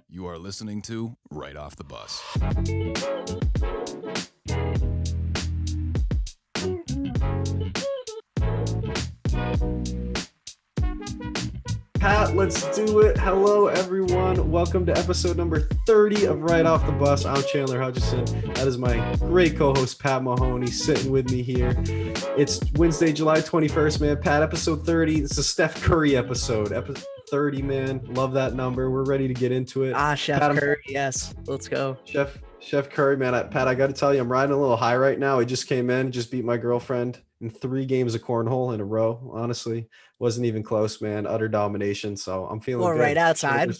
You are listening to Right Off the Bus. Pat, let's do it. Hello, everyone. Welcome to episode number 30 of Right Off the Bus. I'm Chandler Hutchison. That is my great co-host, Pat Mahoney, sitting with me here. It's Wednesday, July 21st, man. Pat, episode 30. It's a Steph Curry episode. Episode 30, man. Love that number. We're ready to get into it. Chef Pat, Curry. Yes. Let's go. Chef Curry, man. Pat, I got to tell you, I'm riding a little high right now. I just came in, just beat my girlfriend in 3 games of cornhole in a row. Honestly, wasn't even close, man. Utter domination. So I'm feeling good. Right outside.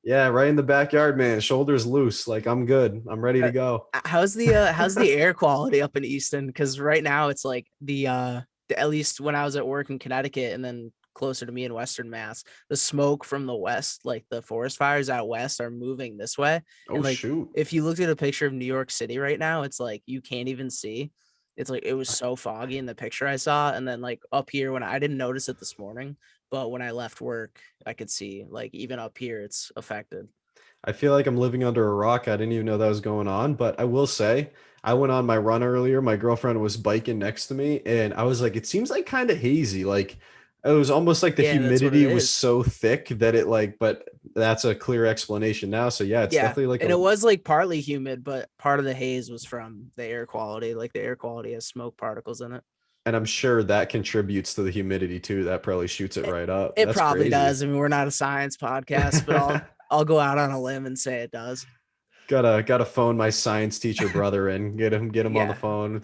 Yeah, right in the backyard, man. Shoulders loose. Like, I'm good. I'm ready to go. How's the air quality up in Easton? Because right now it's like at least when I was at work in Connecticut and then closer to me in Western Mass, the smoke from the west, like the forest fires out west, are moving this way. Oh, and like, shoot. If you looked at a picture of New York City right now, it's like you can't even see. It's like it was so foggy in the picture I saw. And then like up here, when I didn't notice it this morning, but when I left work, I could see like even up here it's affected. I feel like I'm living under a rock. I didn't even know that was going on. But I will say, I went on my run earlier. My girlfriend was biking next to me, and I was like, it seems like kind of hazy. Like, it was almost like the humidity was so thick that it like, but that's a clear explanation now. So yeah, it's definitely like, and it was like partly humid, but part of the haze was from the air quality. Like the air quality has smoke particles in it. And I'm sure that contributes to the humidity too. That probably shoots it right up. It probably does. I mean, we're not a science podcast, but I'll go out on a limb and say it does. Gotta phone my science teacher brother and get him on the phone.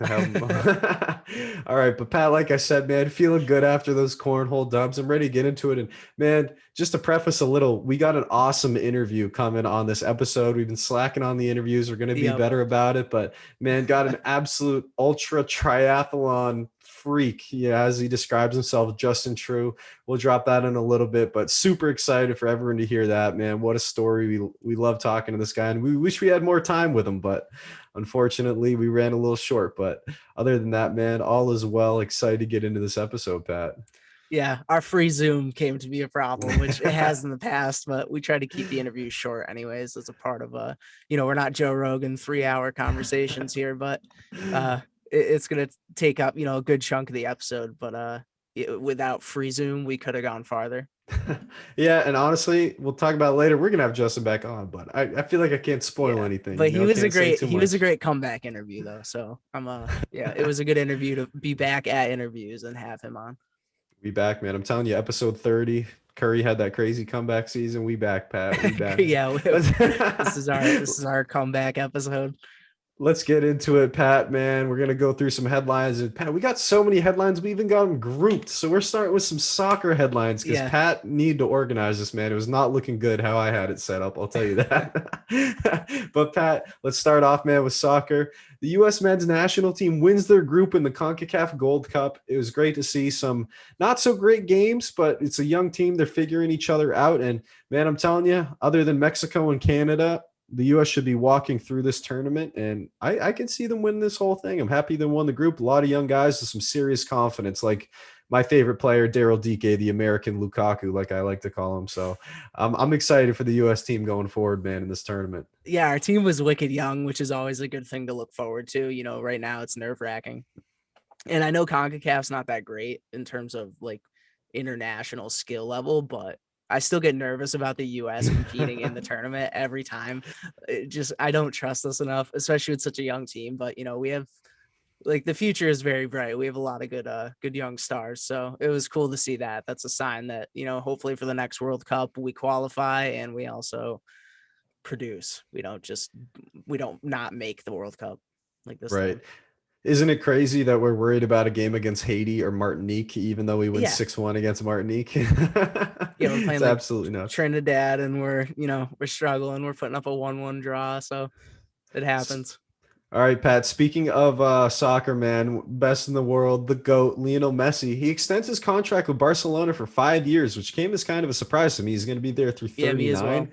All right, but Pat, like I said, man, feeling good after those cornhole dubs. I'm ready to get into it. And man, just to preface a little, we got an awesome interview coming on this episode. We've been slacking on the interviews. We're gonna be better about it, but man, got an absolute ultra triathlon freak, as he describes himself, Justin True. We'll drop that in a little bit, but super excited for everyone to hear that, man. What a story. We love talking to this guy, and we wish we had more time with him, but unfortunately we ran a little short. But other than that, man, all is well. Excited to get into this episode, Pat. Yeah, our free Zoom came to be a problem, which it has in the past, but we try to keep the interview short anyways. As a part of we're not Joe Rogan 3-hour conversations here, but it's going to take up, a good chunk of the episode, but without free Zoom, we could have gone farther. Yeah. And honestly, we'll talk about it later. We're going to have Justin back on, but I feel like I can't spoil anything. But he was a great comeback interview though. So it was a good interview to be back at interviews and have him on. Be back, man. I'm telling you, episode 30, Curry had that crazy comeback season. We back, Pat. We back. This is our comeback episode. Let's get into it, Pat, man. We're going to go through some headlines. And Pat, we got so many headlines. We even got them grouped. So we're starting with some soccer headlines because Pat needed to organize this, man. It was not looking good how I had it set up. I'll tell you that. But Pat, let's start off, man, with soccer. The U.S. men's national team wins their group in the CONCACAF Gold Cup. It was great to see some not so great games, but it's a young team. They're figuring each other out. And man, I'm telling you, other than Mexico and Canada, the U.S. should be walking through this tournament, and I can see them win this whole thing. I'm happy they won the group. A lot of young guys with some serious confidence, like my favorite player, Daryl Dike, the American Lukaku, like I like to call him. So I'm excited for the U.S. team going forward, man, in this tournament. Yeah, our team was wicked young, which is always a good thing to look forward to. Right now it's nerve-wracking. And I know CONCACAF's not that great in terms of like international skill level, but I still get nervous about the U.S. competing in the tournament every time. I don't trust us enough, especially with such a young team. But, we have like the future is very bright. We have a lot of good young stars. So it was cool to see that. That's a sign that, hopefully for the next World Cup, we qualify and we also produce. We don't not make the World Cup like this. Right. Time. Isn't it crazy that we're worried about a game against Haiti or Martinique, even though we win 6-1 against Martinique? We're playing it's absolutely nuts. Trinidad, and we're struggling. We're putting up a 1-1 draw, so it happens. All right, Pat, speaking of soccer, man, best in the world, the GOAT, Lionel Messi, he extends his contract with Barcelona for 5 years, which came as kind of a surprise to me. He's going to be there through 39. Me as well.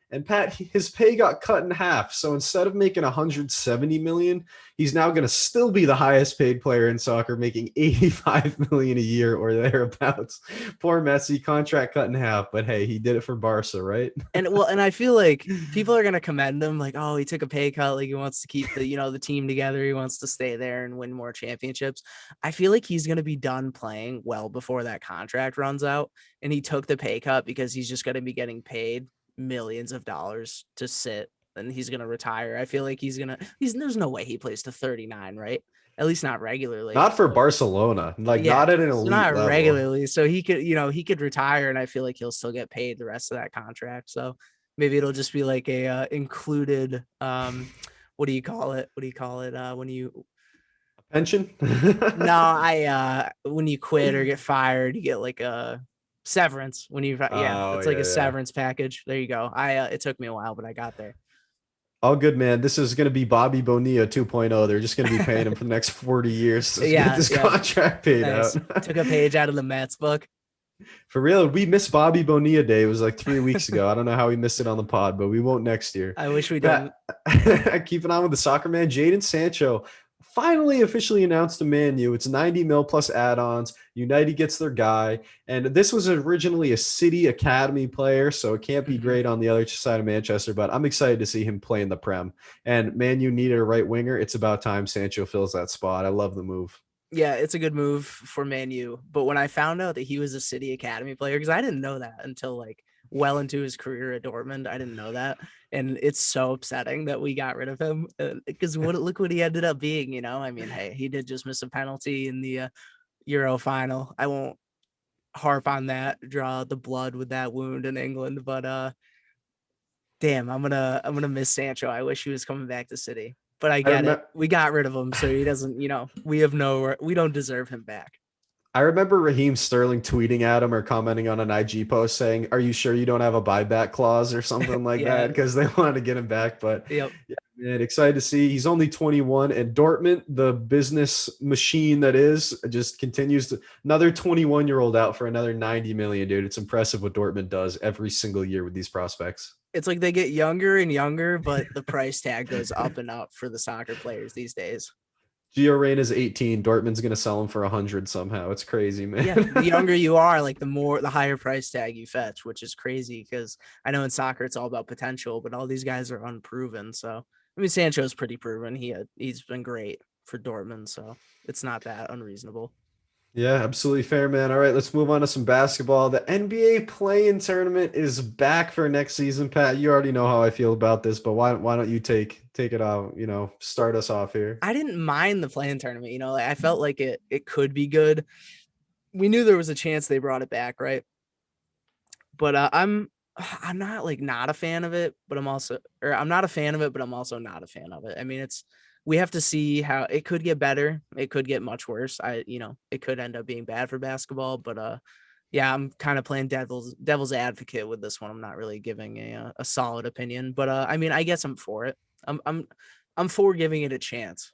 And Pat, his pay got cut in half. So instead of making 170 million, he's now going to still be the highest paid player in soccer, making 85 million a year or thereabouts. Poor Messi, contract cut in half. But hey, he did it for Barca, right? And I feel like people are going to commend him, like, oh, he took a pay cut, like he wants to keep the team together, he wants to stay there and win more championships. I feel like he's going to be done playing well before that contract runs out, and he took the pay cut because he's just going to be getting paid millions of dollars to sit, and he's going to retire. I feel like there's no way he plays to 39, right? At least not regularly. Not for Barcelona, not at an elite not level. Regularly. So he could retire, and I feel like he'll still get paid the rest of that contract. So maybe it'll just be like a included what do you call it? When you pension? No, when you quit or get fired, you get like a severance when you it's like a severance package. There you go. It took me a while, but I got there. All good, man. This is going to be Bobby Bonilla 2.0. They're just going to be paying him for the next 40 years to get this contract paid out. Took a page out of the Mets book. For real, we missed Bobby Bonilla Day. It was like 3 weeks ago. I don't know how we missed it on the pod, but we won't next year. I wish we didn't. Keeping on with the soccer, man. Jadon Sancho finally officially announced to Man U. It's 90 mil plus add-ons. United gets their guy. And this was originally a City Academy player, so it can't be great on the other side of Manchester, but I'm excited to see him play in the Prem. And Man U needed a right winger. It's about time Sancho fills that spot. I love the move. Yeah, it's a good move for Man U. But when I found out that he was a City Academy player, because I didn't know that until like well into his career at Dortmund, I didn't know that. And it's so upsetting that we got rid of him because look what he ended up being, I mean, hey, he did just miss a penalty in the Euro final. I won't harp on that, draw the blood with that wound in England, but damn, I'm gonna miss Sancho. I wish he was coming back to City. But I get it. We got rid of him, so he doesn't, we don't deserve him back. I remember Raheem Sterling tweeting at him or commenting on an IG post saying, "Are you sure you don't have a buyback clause or something like that?" Because they wanted to get him back. But yeah, man, excited to see. He's only 21, and Dortmund, the business machine that is, just continues to another 21-year-old out for another 90 million, dude. It's impressive what Dortmund does every single year with these prospects. It's like they get younger and younger, but the price tag goes up and up for the soccer players these days. Gio Reyna's 18. Dortmund's going to sell him for 100 somehow. It's crazy, man. Yeah, the younger you are, like the higher price tag you fetch, which is crazy because I know in soccer it's all about potential, but all these guys are unproven. So, I mean, Sancho's pretty proven. He's been great for Dortmund, so it's not that unreasonable. Yeah, absolutely fair, man. All right, let's move on to some basketball. The NBA play-in tournament is back for next season. Pat, you already know how I feel about this, but why don't you take it out, start us off here? I didn't mind the play-in tournament, I felt like it could be good. We knew there was a chance they brought it back, right? But I'm not like not a fan of it, but I'm not a fan of it, but I'm also not a fan of it. I mean, we have to see how it could get better. It could get much worse. It could end up being bad for basketball, but yeah, I'm kind of playing devil's advocate with this one. I'm not really giving a solid opinion, but I mean, I guess I'm for it. I'm for giving it a chance.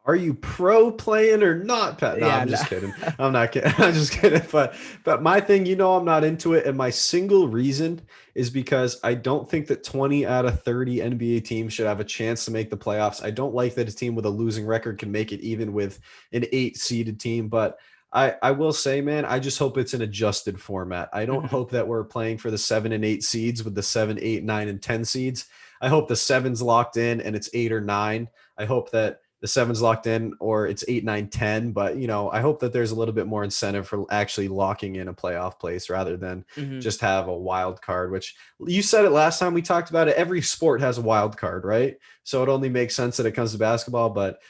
Are you pro playing or not, Pat? No, yeah, I'm just kidding. I'm not kidding. I'm just kidding. But my thing, I'm not into it. And my single reason is because I don't think that 20 out of 30 NBA teams should have a chance to make the playoffs. I don't like that a team with a losing record can make it even with an 8-seeded team. But I will say, man, I just hope it's an adjusted format. I don't hope that we're playing for the 7 and 8 seeds with the 7, 8, 9, and 10 seeds. I hope the 7's locked in and it's 8 or 9. I hope that the 7's locked in or it's 8, 9, 10. But, I hope that there's a little bit more incentive for actually locking in a playoff place rather than just have a wild card, which you said it last time we talked about it. Every sport has a wild card, right? So it only makes sense that it comes to basketball. But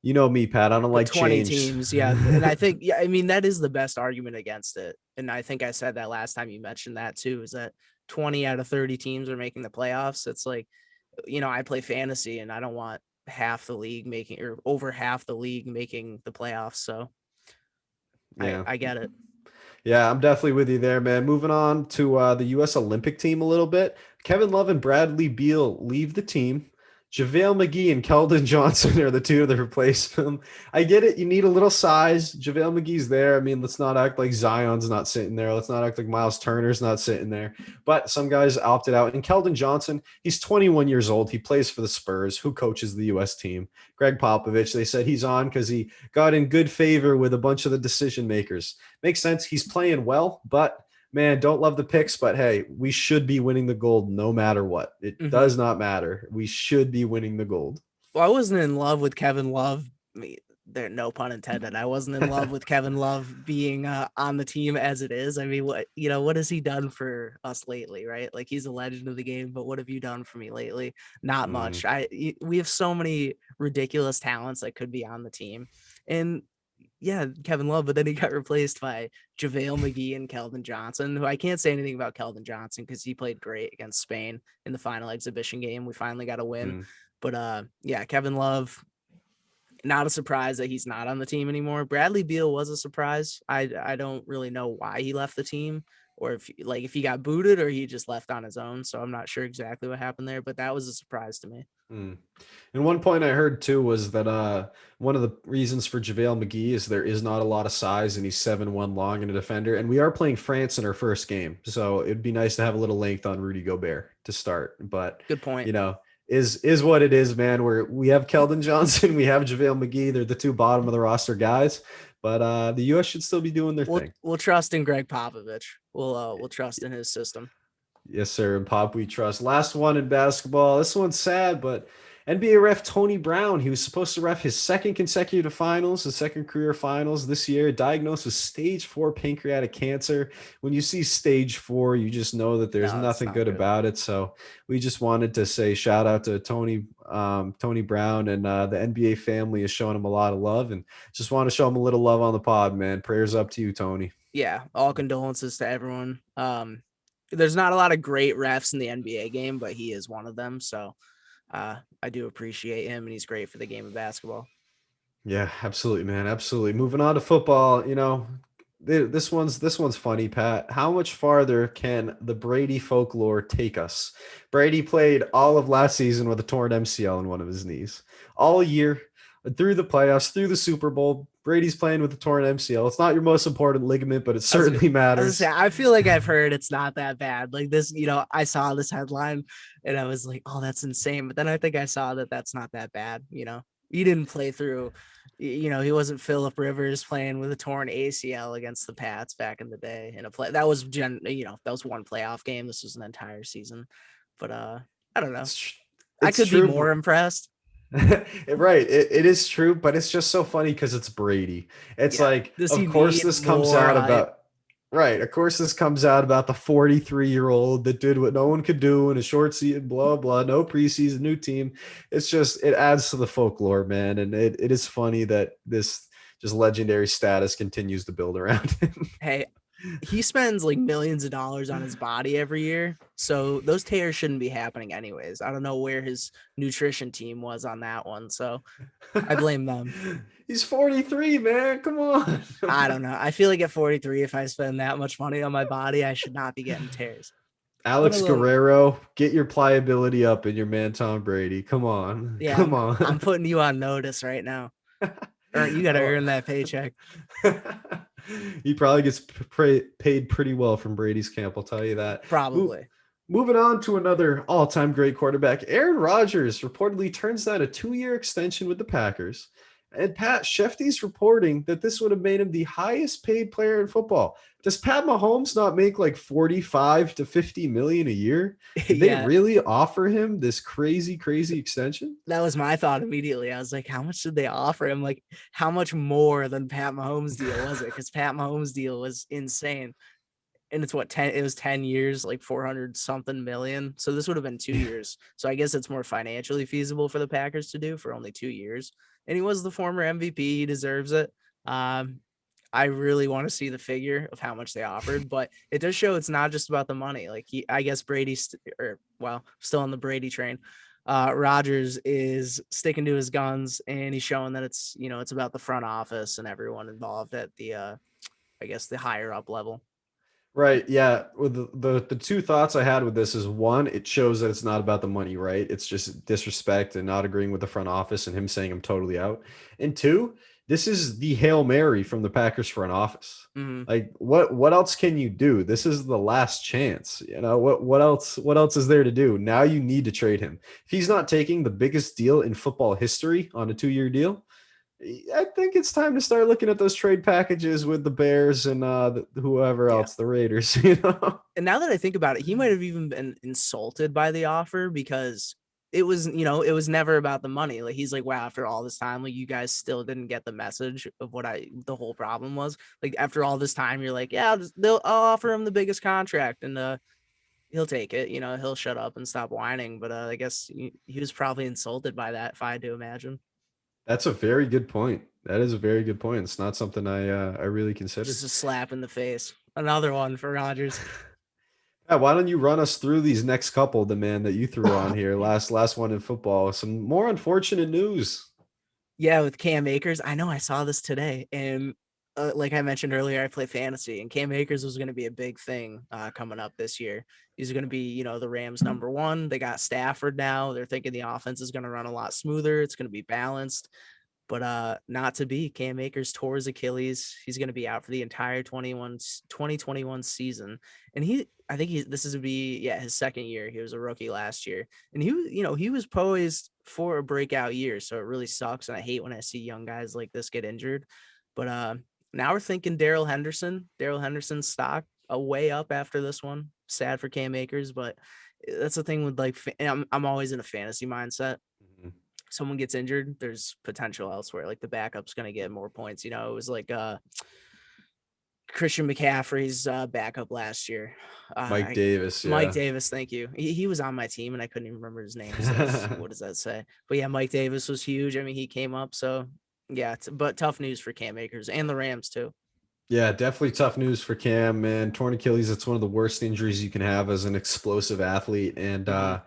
you know me, Pat, I don't like 20 change. teams. Yeah. And I think, I mean, that is the best argument against it. And I think I said that last time you mentioned that too, is that 20 out of 30 teams are making the playoffs. It's like, I play fantasy and I don't want half the league making or over half the league making the playoffs. So yeah, I get it. Yeah, I'm definitely with you there, man. Moving on to the U.S. Olympic team a little bit. Kevin Love and Bradley Beal leave the team. JaVale McGee and Keldon Johnson are the two that replace him. I get it. You need a little size. JaVale McGee's there. I mean, let's not act like Zion's not sitting there. Let's not act like Miles Turner's not sitting there. But some guys opted out. And Keldon Johnson, he's 21 years old. He plays for the Spurs, who coaches the U.S. team. Greg Popovich, they said he's on because he got in good favor with a bunch of the decision makers. Makes sense. He's playing well, but man, don't love the picks, but hey, we should be winning the gold no matter what. It does not matter. We should be winning the gold. Well, I wasn't in love with Kevin Love. There, no pun intended. I wasn't in love with Kevin Love being on the team as it is. I mean, what has he done for us lately, right? Like, he's a legend of the game, but what have you done for me lately? Not much. We have so many ridiculous talents that could be on the team, and yeah, Kevin Love, but then he got replaced by JaVale McGee and Keldon Johnson, who I can't say anything about Keldon Johnson because he played great against Spain in the final exhibition game. We finally got a win. But yeah, Kevin Love, not a surprise that he's not on the team anymore. Bradley Beal was a surprise. I don't really know why he left the team, or if he got booted or he just left on his own. So I'm not sure exactly what happened there, but that was a surprise to me. And one point I heard too was that one of the reasons for JaVale McGee is there is not a lot of size and he's 7'1" long and a defender. And we are playing France in our first game. So it'd be nice to have a little length on Rudy Gobert to start. But good point. You know, is what it is, man. We have Keldon Johnson, we have JaVale McGee. They're the two bottom of the roster guys. But the US should still be doing their thing. We'll trust in Greg Popovich. We'll trust in his system. Yes, sir. And Pop, we trust. Last one in basketball. This one's sad, but NBA ref Tony Brown, he was supposed to ref his second consecutive finals, his second career finals this year, diagnosed with stage 4 pancreatic cancer. When you see stage 4, you just know that there's nothing good about it. So we just wanted to say shout out to Tony Brown, and the NBA family is showing him a lot of love, and just want to show him a little love on the pod, man. Prayers up to you, Tony. Yeah, all condolences to everyone. There's not a lot of great refs in the NBA game, but he is one of them. So I do appreciate him, and he's great for the game of basketball. Yeah, absolutely, man. Absolutely. Moving on to football, you know, this one's funny, Pat. How much farther can the Brady folklore take us? Brady played all of last season with a torn MCL in one of his knees. All year, through the playoffs, through the Super Bowl, Brady's playing with a torn MCL. It's not your most important ligament, but it certainly matters. I feel like I've heard it's not that bad. Like this, you know, I saw this headline and I was like, oh, that's insane. But then I think I saw that that's not that bad. You know, he didn't play through, you know, he wasn't Phillip Rivers playing with a torn ACL against the Pats back in the day in a play. That was that was one playoff game. This was an entire season. But I don't know. I could be more impressed. Right. It is true, but it's just so funny because it's Brady. It's like, of course this comes out about right. Of course this comes out about the 43-year-old that did what no one could do in a short season, blah, blah, no preseason, new team. It's just, it adds to the folklore, man. And it is funny that this just legendary status continues to build around him. Hey, he spends like millions of dollars on his body every year. So those tears shouldn't be happening anyways. I don't know where his nutrition team was on that one. So I blame them. He's 43, man. Come on. I don't know. I feel like at 43, if I spend that much money on my body, I should not be getting tears. Alex Guerrero, get your pliability up in your man Tom Brady. Come on. Yeah, come on. I'm putting you on notice right now. You got to earn that paycheck. He probably gets paid pretty well from Brady's camp, I'll tell you that. Probably. Moving on to another all-time great quarterback, Aaron Rodgers reportedly turns down a 2-year extension with the Packers. And Pat, Shefty's reporting that this would have made him the highest paid player in football. Does Pat Mahomes not make like 45 to 50 million a year? Did they really offer him this crazy extension? That was my thought immediately. I was like, how much did they offer him? Like, how much more than Pat Mahomes' deal was it? Because Pat Mahomes' deal was insane. And it's 10 years, like 400 something million. So this would have been 2 years. So I guess it's more financially feasible for the Packers to do for only 2 years. And he was the former MVP. He deserves it. I really want to see the figure of how much they offered, but it does show it's not just about the money. Like I guess Brady's still on the Brady train. Rodgers is sticking to his guns, and he's showing that it's about the front office and everyone involved at the, I guess the higher up level. Right. Yeah. With the two thoughts I had with this is one, it shows that it's not about the money, right? It's just disrespect and not agreeing with the front office and him saying I'm totally out. And two, this is the Hail Mary from the Packers front office. Mhm. Like what else can you do? This is the last chance. You know, what else is there to do? Now you need to trade him. If he's not taking the biggest deal in football history on a 2-year deal, I think it's time to start looking at those trade packages with the Bears and whoever Yeah. else, the Raiders, you know? And now that I think about it, he might have even been insulted by the offer because it was, it was never about the money. Like he's like, wow, after all this time, like you guys still didn't get the message of what the whole problem was. Like after all this time, you're like, yeah, I'll offer him the biggest contract and he'll take it. He'll shut up and stop whining. But I guess he was probably insulted by that, if I had to imagine. That's a very good point. That is a very good point. It's not something I really considered. Just a slap in the face. Another one for Rodgers. Yeah, why don't you run us through these next couple, the man that you threw on here, last one in football. Some more unfortunate news. Yeah, with Cam Akers. I know I saw this today, and like I mentioned earlier, I play fantasy, and Cam Akers was going to be a big thing coming up this year. He's going to be, the Rams' number one. They got Stafford now. They're thinking the offense is going to run a lot smoother. It's going to be balanced, but not to be. Cam Akers tore his Achilles. He's going to be out for the entire 2021 season, and I think this is to be his second year. He was a rookie last year, and he was poised for a breakout year. So it really sucks, and I hate when I see young guys like this get injured. But now we're thinking Darrell Henderson. Darrell Henderson's stock way up after this one. Sad for Cam Akers, but that's the thing with I'm always in a fantasy mindset. Mhm. Someone gets injured, there's potential elsewhere. Like the backup's going to get more points. It was like Christian McCaffrey's backup last year. Mike Davis, Mike yeah. Davis, thank you. He was on my team and I couldn't even remember his name. So what does that say? But yeah, Mike Davis was huge. I mean, he came up. So yeah, but tough news for Cam Akers and the Rams too. Yeah, definitely tough news for Cam, man. Torn Achilles, it's one of the worst injuries you can have as an explosive athlete. And Mhm.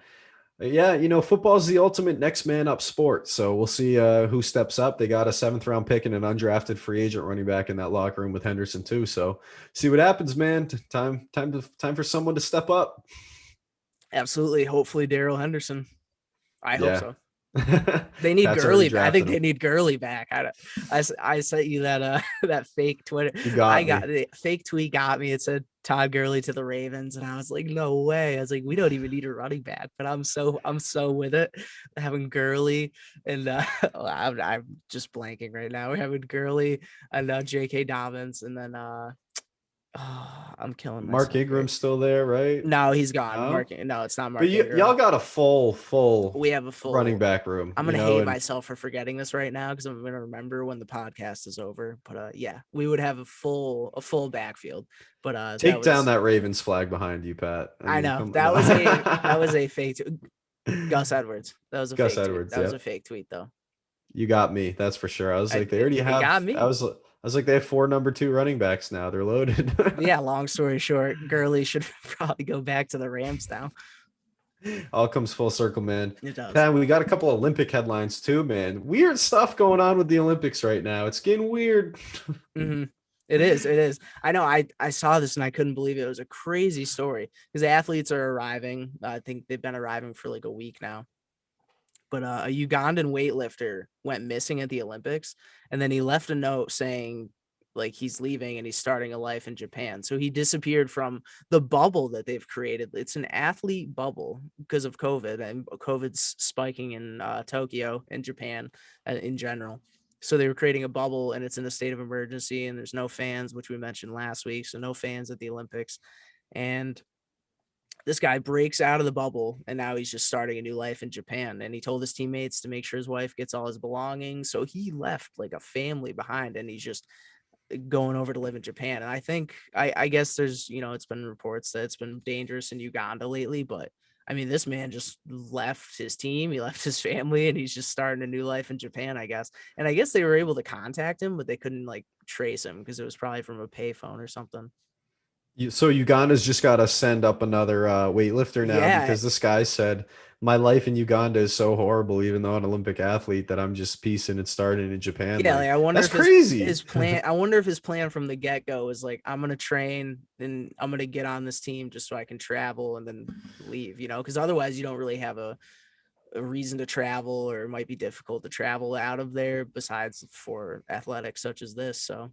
yeah, football is the ultimate next man up sport. So we'll see who steps up. They got a 7th round pick and an undrafted free agent running back in that locker room with Henderson too. So see what happens, man. Time for someone to step up. Absolutely. Hopefully Darrell Henderson. I hope Yeah. so. They need Pat's already Gurley back. I think drafted they him. need Gurley back. I sent you that that fake Twitter. You got me. The fake tweet got me. It said Todd Gurley to the Ravens, and I was like, no way. I was like, we don't even need a running back. But I'm so with it. Having Gurley and I'm just blanking right now. We're having Gurley and J.K. Dobbins, and then I'm killing myself. Mark Ingram's still there, right? No, he's gone. No? No, it's not Mark But Ingram. y'all got a full We have a full running back room. I'm gonna hate myself for forgetting this right now because I'm gonna remember when the podcast is over. But yeah, we would have a full backfield. But take down that Ravens flag behind you, Pat. I know that was a fake. Gus Edwards. That was a Gus fake Edwards. Tweet. That was a fake tweet though. You got me. That's for sure. I was like, they already have. Got me. I was like, they have 4 number 2 running backs now. They're loaded. Yeah. Long story short, Gurley should probably go back to the Rams now. All comes full circle, man. It does. And we got a couple Olympic headlines too, man. Weird stuff going on with the Olympics right now. It's getting weird. Mm-hmm. It is. I know. I saw this and I couldn't believe it. It was a crazy story because the athletes are arriving. I think they've been arriving for like a week now. But a Ugandan weightlifter went missing at the Olympics, and then he left a note saying like he's leaving and he's starting a life in Japan. So he disappeared from the bubble that they've created. It's an athlete bubble because of COVID, and COVID's spiking in Tokyo and Japan in general. So they were creating a bubble, and it's in a state of emergency, and there's no fans, which we mentioned last week. So no fans at the Olympics. And this guy breaks out of the bubble, and now he's just starting a new life in Japan. And he told his teammates to make sure his wife gets all his belongings. So he left like a family behind, and he's just going over to live in Japan. And I think, I guess there's, it's been reports that it's been dangerous in Uganda lately, but I mean, this man just left his team, he left his family, and he's just starting a new life in Japan, I guess. And I guess they were able to contact him, but they couldn't like trace him because it was probably from a payphone or something. So Uganda's just got to send up another weightlifter now Yeah, because this guy said my life in Uganda is so horrible, even though I'm an Olympic athlete, that I'm just piecing and starting in Japan. yeah. Like Like I wonder that's if crazy. his plan. I wonder if his plan from the get go was like, I'm gonna train and I'm gonna get on this team just so I can travel and then leave. Because otherwise you don't really have a reason to travel, or it might be difficult to travel out of there. Besides for athletics such as this, so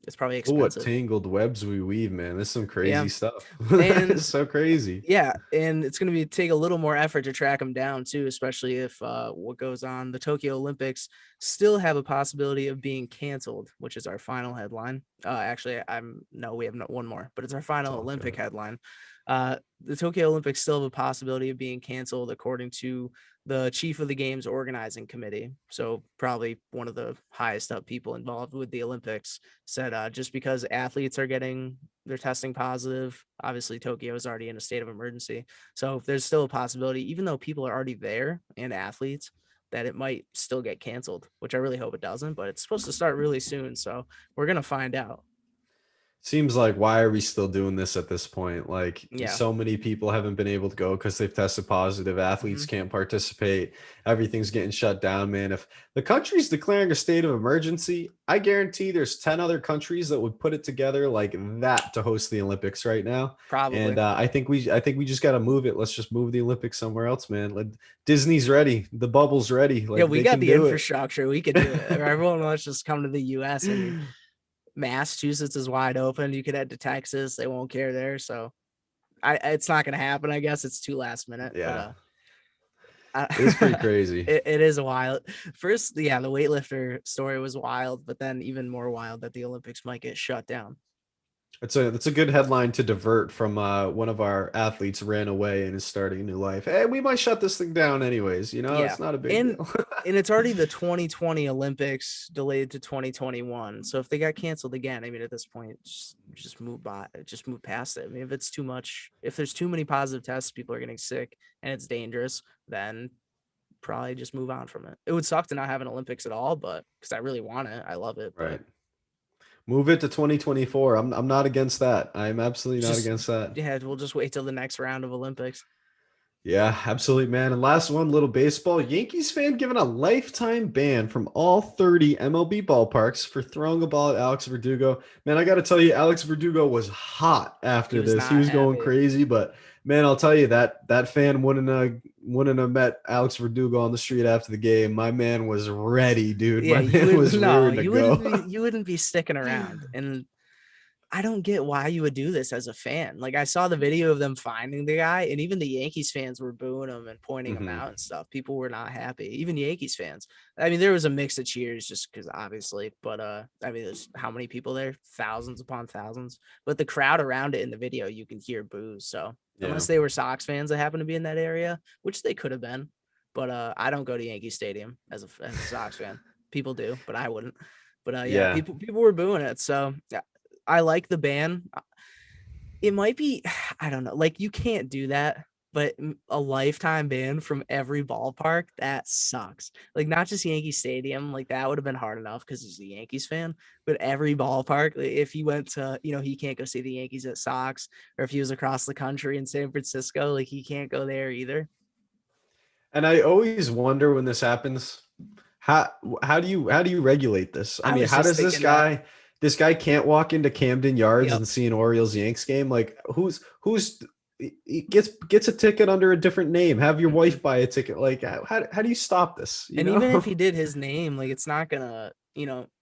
it's probably Oh, what expensive. tangled webs we weave, man. This is some Yeah, crazy stuff. That and is so crazy. yeah, and it's going to be take a little more effort to track them down too, especially if what goes on. The Tokyo Olympics still have a possibility of being canceled, which is our final headline. Actually, we have one more, but it's our final It's all Olympic good. headline. The Tokyo Olympics still have a possibility of being canceled, according to the chief of the games organizing committee. So probably one of the highest up people involved with the Olympics said just because athletes are getting they're testing positive. Obviously, Tokyo is already in a state of emergency. So there's still a possibility, even though people are already there and athletes, that it might still get canceled, which I really hope it doesn't, but it's supposed to start really soon. So we're going to find out. Seems like why are we still doing this at this point? Like Yeah. so many people haven't been able to go because they've tested positive. Athletes Hmm. can't participate. Everything's getting shut down, man. If the country's declaring a state of emergency, I guarantee there's 10 other countries that would put it together like that to host the Olympics right now. And Probably. I think we just got to move it. Let's just move the Olympics somewhere else, man. Disney's ready. The bubble's ready. Yeah, Like we they got can the do it. infrastructure. We could do it. Everyone wants to just come to the US. I mean, Massachusetts is wide open. You could head to Texas. They won't care there. So it's not going to happen. I guess it's too last minute, but Yeah, it's pretty I, crazy. it is wild. First, yeah, the weightlifter story was wild, but then even more wild that the Olympics might get shut down. It's a good headline to divert from one of our athletes ran away and is starting a new life. Hey, we might shut this thing down anyways. Yeah, It's not a big and deal. and it's already the 2020 Olympics delayed to 2021. So if they got canceled again, I mean, at this point, just move past it. I mean, if it's too much, if there's too many positive tests, people are getting sick, and it's dangerous, then probably just move on from it. It would suck to not have an Olympics at all, but because I really want it, I love it, but Right. Move it to 2024. I'm not against that. I'm absolutely not just against that. yeah, we'll just wait till the next round of Olympics. Yeah, absolutely, man. And last one, little baseball. Yankees fan given a lifetime ban from all 30 MLB ballparks for throwing a ball at Alex Verdugo. Man, I got to tell you, Alex Verdugo was hot He after was this. He not was going happy. crazy, but man, I'll tell you that fan wouldn't have met Alex Verdugo on the street after the game. My man was ready, dude. Yeah, My you man would was no, rearing to go. you wouldn't be sticking around. And I don't get why you would do this as a fan. Like I saw the video of them finding the guy, and even the Yankees fans were booing him and pointing him Hmm. out and stuff. People were not happy. Even Yankees fans. I mean, there was a mix of cheers just because obviously, but I mean, there's how many people there? Thousands upon thousands. But the crowd around it in the video, you can hear boos. So Yeah. unless they were Sox fans that happen to be in that area, which they could have been, but I don't go to Yankee Stadium as a Sox fan. People do, but I wouldn't. But yeah, Yeah. people were booing it. So yeah, I like the ban. It might be, I don't know, like you can't do that, but a lifetime ban from every ballpark, that sucks. Like not just Yankee Stadium, like that would have been hard enough because he's a Yankees fan, but every ballpark, if he went to, he can't go see the Yankees at Sox, or if he was across the country in San Francisco, like he can't go there either. And I always wonder when this happens, how how do you regulate this? I I mean, was how just does thinking that. this guy can't walk into Camden Yards Yep. and see an Orioles Yanks game? Like who's he gets a ticket under a different name. Have your Mhm. wife buy a ticket. Like how do you stop this? You And even if he know? did his name, like it's not gonna,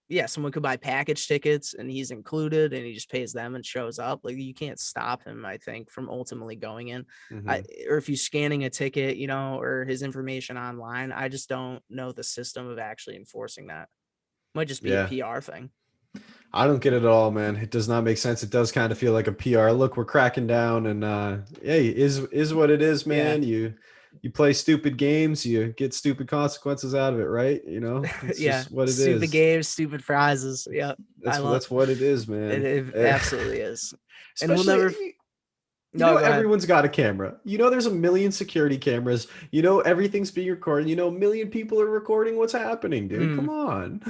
yeah, someone could buy package tickets and he's included and he just pays them and shows up. Like you can't stop him, I think, from ultimately going in. Hmm. Or if you scanning a ticket, or his information online, I just don't know the system of actually enforcing that. Might just be a Yeah. PR thing. I don't get it at all, man. It does not make sense. It does kind of feel like a PR. Look, we're cracking down, and hey, is what it is, Yeah. man. You play stupid games, you get stupid consequences out of it, right? It's Yeah. just what it Stupid is. games, stupid prizes. Yep. I love That's what it is, it. man. It absolutely is. And we'll never. Especially, No, go ahead. everyone's got a camera. There's a million security cameras. Everything's being recorded. A million people are recording what's happening, dude. Mm. Come on.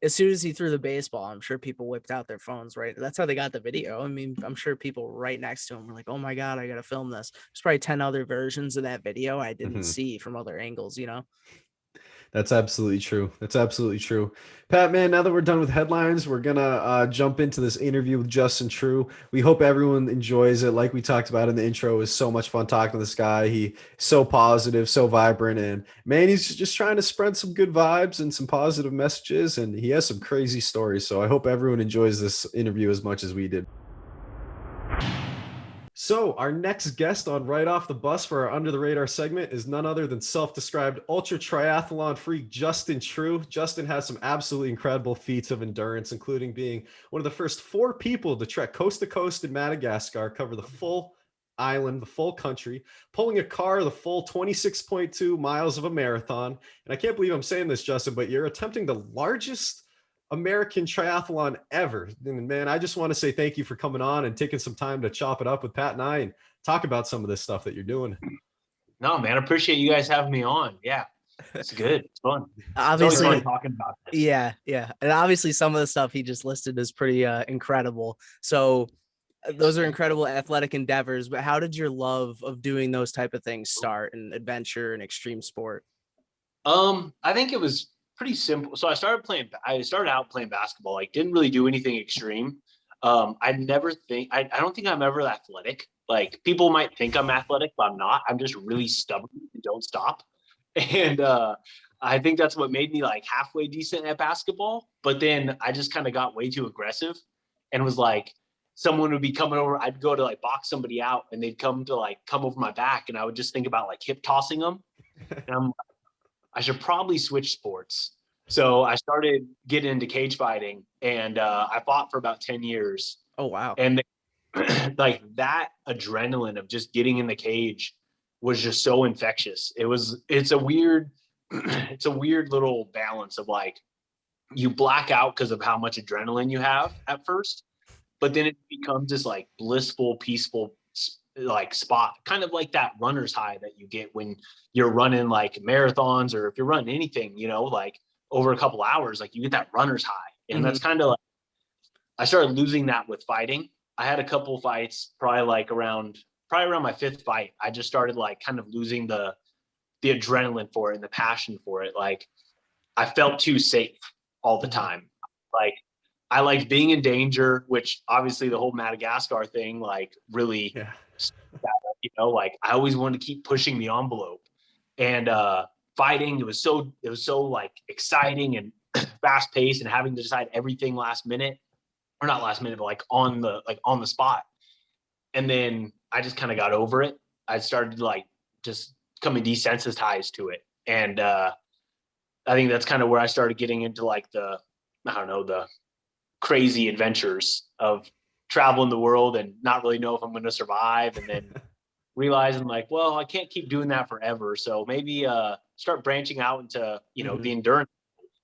as soon as he threw the baseball, I'm sure people whipped out their phones, right? That's how they got the video. I mean, I'm sure people right next to him were like, oh my God, I got to film this. There's probably 10 other versions of that video I didn't Mhm. see from other angles, you know? That's absolutely true. That's absolutely true. Pat, man, now that we're done with headlines, we're gonna jump into this interview with Justin True. We hope everyone enjoys it. Like we talked about in the intro, it was so much fun talking to this guy. He's so positive, so vibrant, and man, he's just trying to spread some good vibes and some positive messages, and he has some crazy stories. So I hope everyone enjoys this interview as much as we did. So, our next guest on Right Off the Bus for our Under the Radar segment is none other than self-described ultra triathlon freak Justin True. Justin has some absolutely incredible feats of endurance, including being one of the first 4 people to trek coast to coast in Madagascar, cover the full island, the full country, pulling a car the full 26.2 miles of a marathon. And I can't believe I'm saying this, Justin, but you're attempting the largest American triathlon ever. And man, I just want to say thank you for coming on and taking some time to chop it up with Pat and I and talk about some of this stuff that you're doing. No, man, I appreciate you guys having me on. Yeah, it's good. It's fun. Obviously, it's always fun talking about this. Yeah. And obviously some of the stuff he just listed is pretty incredible. So those are incredible athletic endeavors, but how did your love of doing those type of things start in adventure and extreme sport? I think it was pretty simple. So I started out playing basketball, like didn't really do anything extreme. I don't think I'm ever athletic. Like people might think I'm athletic, but I'm not. I'm just really stubborn and don't stop. And I think that's what made me like halfway decent at basketball. But then I just kind of got way too aggressive and was like, someone would be coming over. I'd go to like box somebody out and they'd come over my back. And I would just think about like hip tossing them. And I should probably switch sports. So I started getting into cage fighting and I fought for about 10 years. Oh, wow. And like that adrenaline of just getting in the cage was just so infectious. It's a weird little balance of like, you black out because of how much adrenaline you have at first, but then it becomes this like blissful, peaceful like spot, kind of like that runner's high that you get when you're running like marathons, or if you're running anything, you know, like over a couple hours, like you get that runner's high. And that's kind of like, I started losing that with fighting. I had a couple fights, probably around my 5th fight. I just started like kind of losing the adrenaline for it and the passion for it. Like I felt too safe all the time. Like I liked being in danger, which obviously the whole Madagascar thing, like really, you know, like I always wanted to keep pushing the envelope. And fighting, it was so like exciting and fast paced, and having to decide everything last minute, or not last minute, but like on the spot. And then I just kind of got over it. I started like just coming desensitized to it. And I think that's kind of where I started getting into like the crazy adventures of traveling the world and not really know if I'm going to survive. And then realizing like, well, I can't keep doing that forever. So maybe start branching out into, you know, the endurance.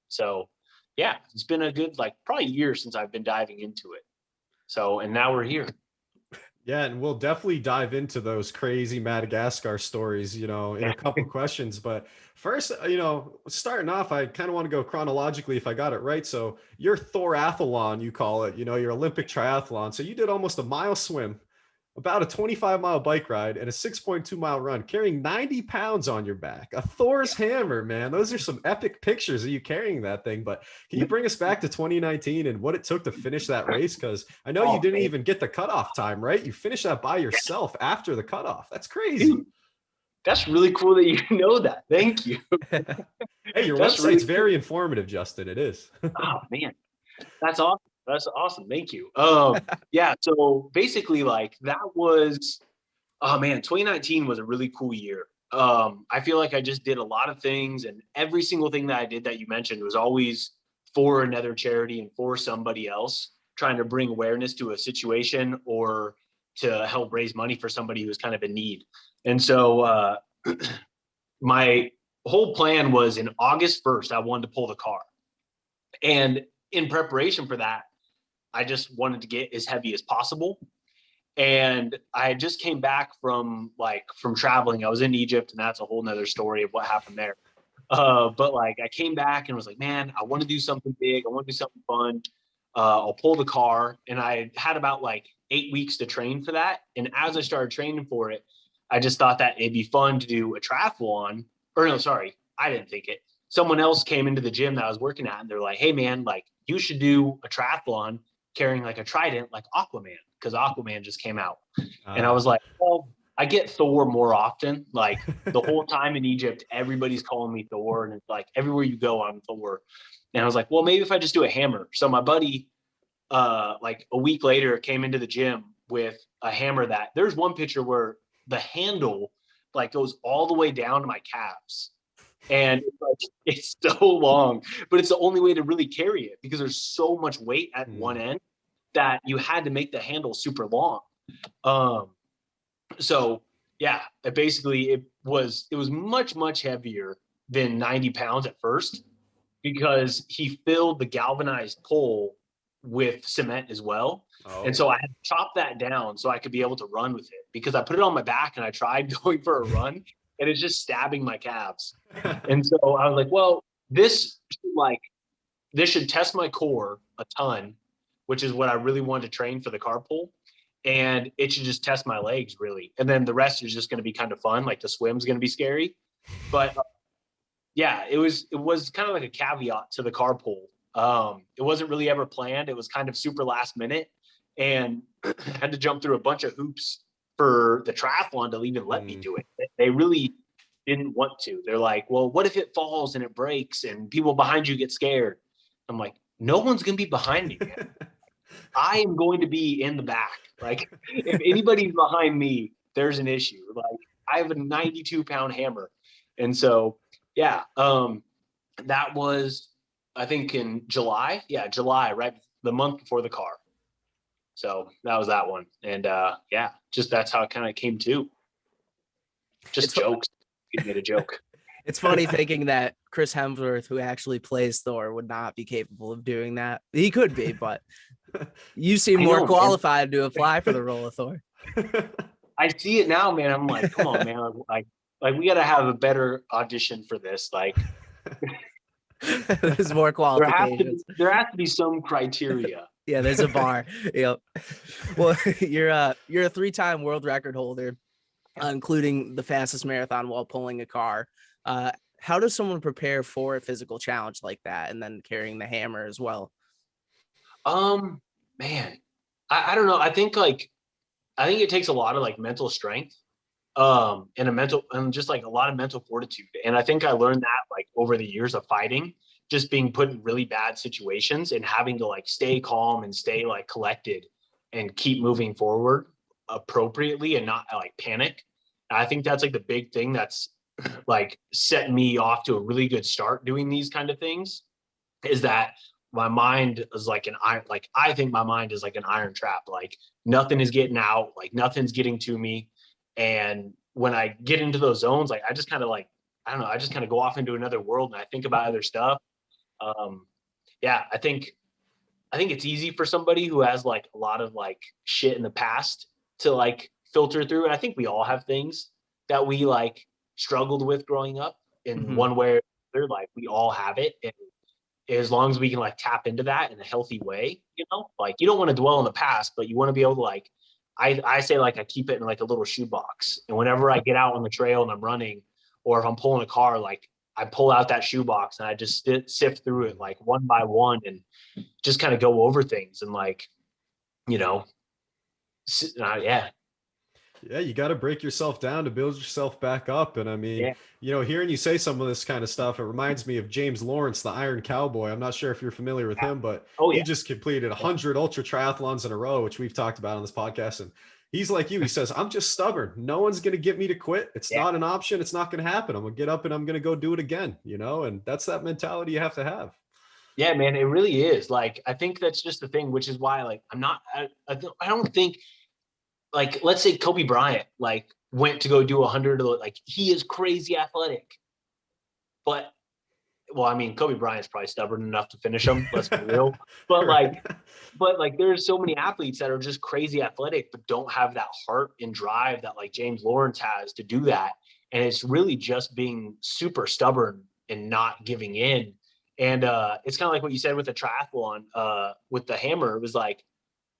So yeah, it's been a good, like probably a year since I've been diving into it. So, and now we're here. Yeah, and we'll definitely dive into those crazy Madagascar stories, you know, in a couple questions. But first, you know, starting off, I kind of want to go chronologically if I got it right. So your Thorathlon, you call it, you know, your Olympic triathlon. So you did almost a mile swim, about a 25-mile bike ride, and a 6.2-mile run, carrying 90 pounds on your back. A Thor's hammer, man. Those are some epic pictures of you carrying that thing. But can you bring us back to 2019 and what it took to finish that race? Because I know you didn't even get the cutoff time, right? You finished that by yourself after the cutoff. That's crazy. Dude, that's really cool that you know that. Thank you. Hey, your website's very informative, Justin. It is. Oh, man. That's awesome. That's awesome. Thank you. Yeah. So basically like that was, oh man, 2019 was a really cool year. I feel like I just did a lot of things, and every single thing that I did that you mentioned was always for another charity and for somebody else, trying to bring awareness to a situation or to help raise money for somebody who was kind of in need. And so my whole plan was in August 1st, I wanted to pull the car. And in preparation for that, I just wanted to get as heavy as possible. And I just came back from traveling. I was in Egypt, and that's a whole nother story of what happened there. But like I came back and was like, man, I want to do something big. I want to do something fun. I'll pull the car. And I had about like 8 weeks to train for that. And as I started training for it, I just thought that it'd be fun to do a triathlon. Or no, sorry, I didn't think it. Someone else came into the gym that I was working at and they're like, hey man, like you should do a triathlon carrying like a trident like Aquaman, because Aquaman just came out. And I was like, well, I get Thor more often. Like the whole time in Egypt, everybody's calling me Thor. And it's like everywhere you go, I'm Thor. And I was like, well, maybe if I just do a hammer. So my buddy, like a week later, came into the gym with a hammer that there's one picture where the handle like goes all the way down to my calves. And it's, like, it's so long, but it's the only way to really carry it because there's so much weight at one end that you had to make the handle super long. So yeah, it was much heavier than 90 pounds at first because he filled the galvanized pole with cement as well. And so I had to chop that down so I could be able to run with it because I put it on my back and I tried going for a run and it's just stabbing my calves. And so I was like, well, this should test my core a ton, which is what I really wanted to train for the carpool. And it should just test my legs really. And then the rest is just going to be kind of fun. Like the swim's going to be scary, but yeah, it was kind of like a caveat to the carpool. It wasn't really ever planned. It was kind of super last minute and had to jump through a bunch of hoops for the triathlon to even let me do it. They really didn't want to. They're like, well, what if it falls and it breaks and people behind you get scared? I'm like, no one's going to be behind me, man. I am going to be in the back. Like if anybody's behind me, there's an issue. Like I have a 92-pound hammer. And so, yeah, that was, I think in July. Yeah, July, right? The month before the car. So that was that one. And yeah, just that's how it kind of came to. Just jokes. You made a joke. It's funny thinking that Chris Hemsworth, who actually plays Thor, would not be capable of doing that. He could be, but you seem more qualified to apply for the role of Thor. I see it now, man. I'm like, come on, man. Like we got to have a better audition for this. Like, there's more qualifications. There has to be some criteria. Yeah, there's a bar. Yep. Well, you're a 3-time world record holder, including the fastest marathon while pulling a car. How does someone prepare for a physical challenge like that and then carrying the hammer as well? Man, I don't know. I think it takes a lot of like mental strength, and just like a lot of mental fortitude. And I think I learned that like over the years of fighting, just being put in really bad situations and having to like stay calm and stay like collected and keep moving forward appropriately and not like panic. And I think that's like the big thing that's like set me off to a really good start doing these kind of things, is that my mind is like an iron, like I think my mind is like an iron trap. Like nothing is getting out, like nothing's getting to me. And when I get into those zones, like I just kind of like, I don't know, I just kind of go off into another world and I think about other stuff. Yeah, I think it's easy for somebody who has like a lot of like shit in the past to like filter through. And I think we all have things that we like struggled with growing up in one way or another. Like we all have it. And as long as we can like tap into that in a healthy way, you know, like you don't want to dwell on the past, but you want to be able to like, I say like I keep it in like a little shoebox. And whenever I get out on the trail and I'm running, or if I'm pulling a car, like I pull out that shoebox and I just sift through it like one by one and just kind of go over things and like, you know, yeah. Yeah, you got to break yourself down to build yourself back up. And I mean, you know, hearing you say some of this kind of stuff, it reminds me of James Lawrence, the Iron Cowboy. I'm not sure if you're familiar with him, but he just completed 100 ultra triathlons in a row, which we've talked about on this podcast. And he's like you. He says, I'm just stubborn. No one's going to get me to quit. It's not an option. It's not going to happen. I'm going to get up and I'm going to go do it again, you know? And that's that mentality you have to have. Yeah, man, it really is. Like, I think that's just the thing, which is why, like, I don't think, like, let's say Kobe Bryant, like, went to go do 100, like, he is crazy athletic. But, well, I mean, Kobe Bryant's probably stubborn enough to finish him, let's be real. But, like, there's so many athletes that are just crazy athletic, but don't have that heart and drive that, like, James Lawrence has to do that. And it's really just being super stubborn and not giving in. And it's kind of like what you said with the triathlon, with the hammer. It was like,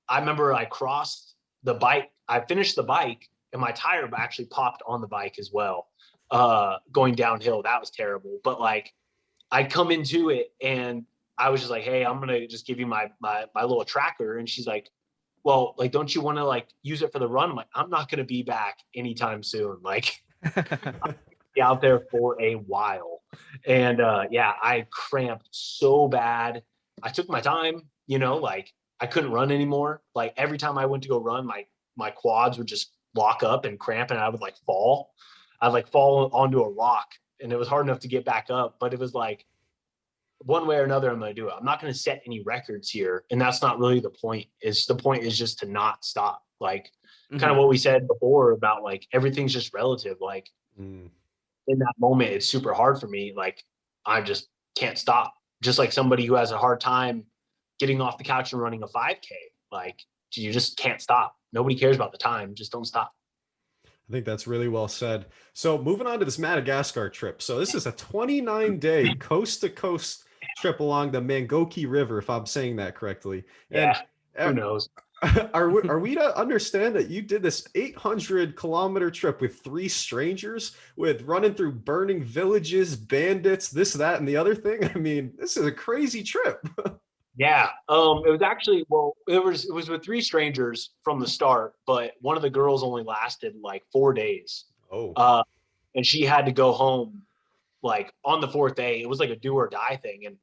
I remember I crossed the bike, I finished the bike, and my tire actually popped on the bike as well, going downhill. That was terrible. But like, I come into it and I was just like, hey, I'm gonna just give you my little tracker. And she's like, well, like, don't you want to like use it for the run? I'm like, I'm not gonna be back anytime soon. Like, be out there for a while. And yeah, I cramped so bad. I took my time, you know, like I couldn't run anymore. Like every time I went to go run, my quads would just lock up and cramp, and I would like fall. I'd like fall onto a rock, and it was hard enough to get back up. But it was like, one way or another, I'm going to do it. I'm not going to set any records here. And that's not really the point. The point is just to not stop. Like kind of what we said before about like, everything's just relative. Like in that moment, it's super hard for me. Like I just can't stop. Just like somebody who has a hard time getting off the couch and running a 5K. Like you just can't stop. Nobody cares about the time. Just don't stop. I think that's really well said. So moving on to this Madagascar trip. So this is a 29-day coast-to-coast trip along the Mangoki River, if I'm saying that correctly. Yeah, who knows? Are we to understand that you did this 800-kilometer trip with 3 strangers, with running through burning villages, bandits, this, that, and the other thing? I mean, this is a crazy trip. Yeah. It was actually, well, it was with 3 strangers from the start, but one of the girls only lasted like 4 days. Oh. And she had to go home like on the 4th day. It was like a do or die thing, and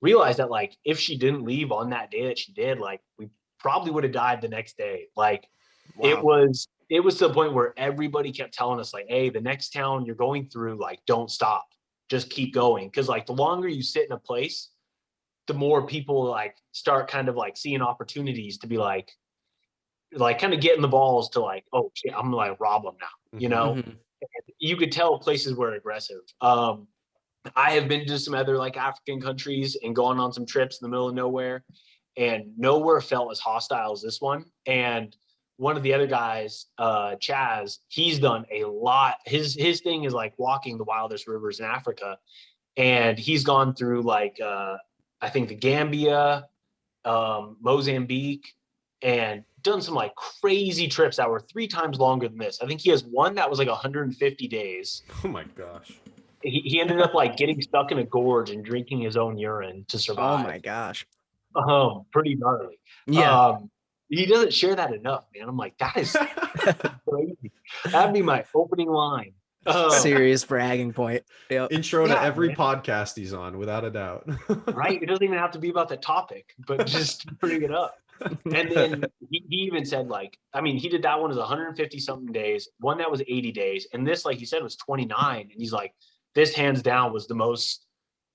realized that like if she didn't leave on that day that she did, like we probably would have died the next day. Like wow. It was to the point where everybody kept telling us like, hey, the next town you're going through, like don't stop, just keep going. Because like the longer you sit in a place, the more people like start kind of like seeing opportunities to be like kind of getting the balls to like, oh shit, I'm gonna like rob them now, you know. You could tell places were aggressive. I have been to some other like African countries and gone on some trips in the middle of nowhere, and nowhere felt as hostile as this one. And one of the other guys, Chaz, he's done a lot. His thing is like walking the wildest rivers in Africa, and he's gone through like I think the Gambia, Mozambique, and done some like crazy trips that were 3 times longer than this. I think he has one that was like 150 days. Oh my gosh. He ended up like getting stuck in a gorge and drinking his own urine to survive. Oh my gosh. Pretty gnarly. Yeah. He doesn't share that enough, man. I'm like, that is crazy. That'd be my opening line. Serious bragging point. Yep. Intro to every podcast he's on, without a doubt. Right? It doesn't even have to be about the topic, but just bring it up. And then he even said like, I mean, he did that one as 150 something days, one that was 80 days, and this, like he said, was 29. And he's like, this hands down was the most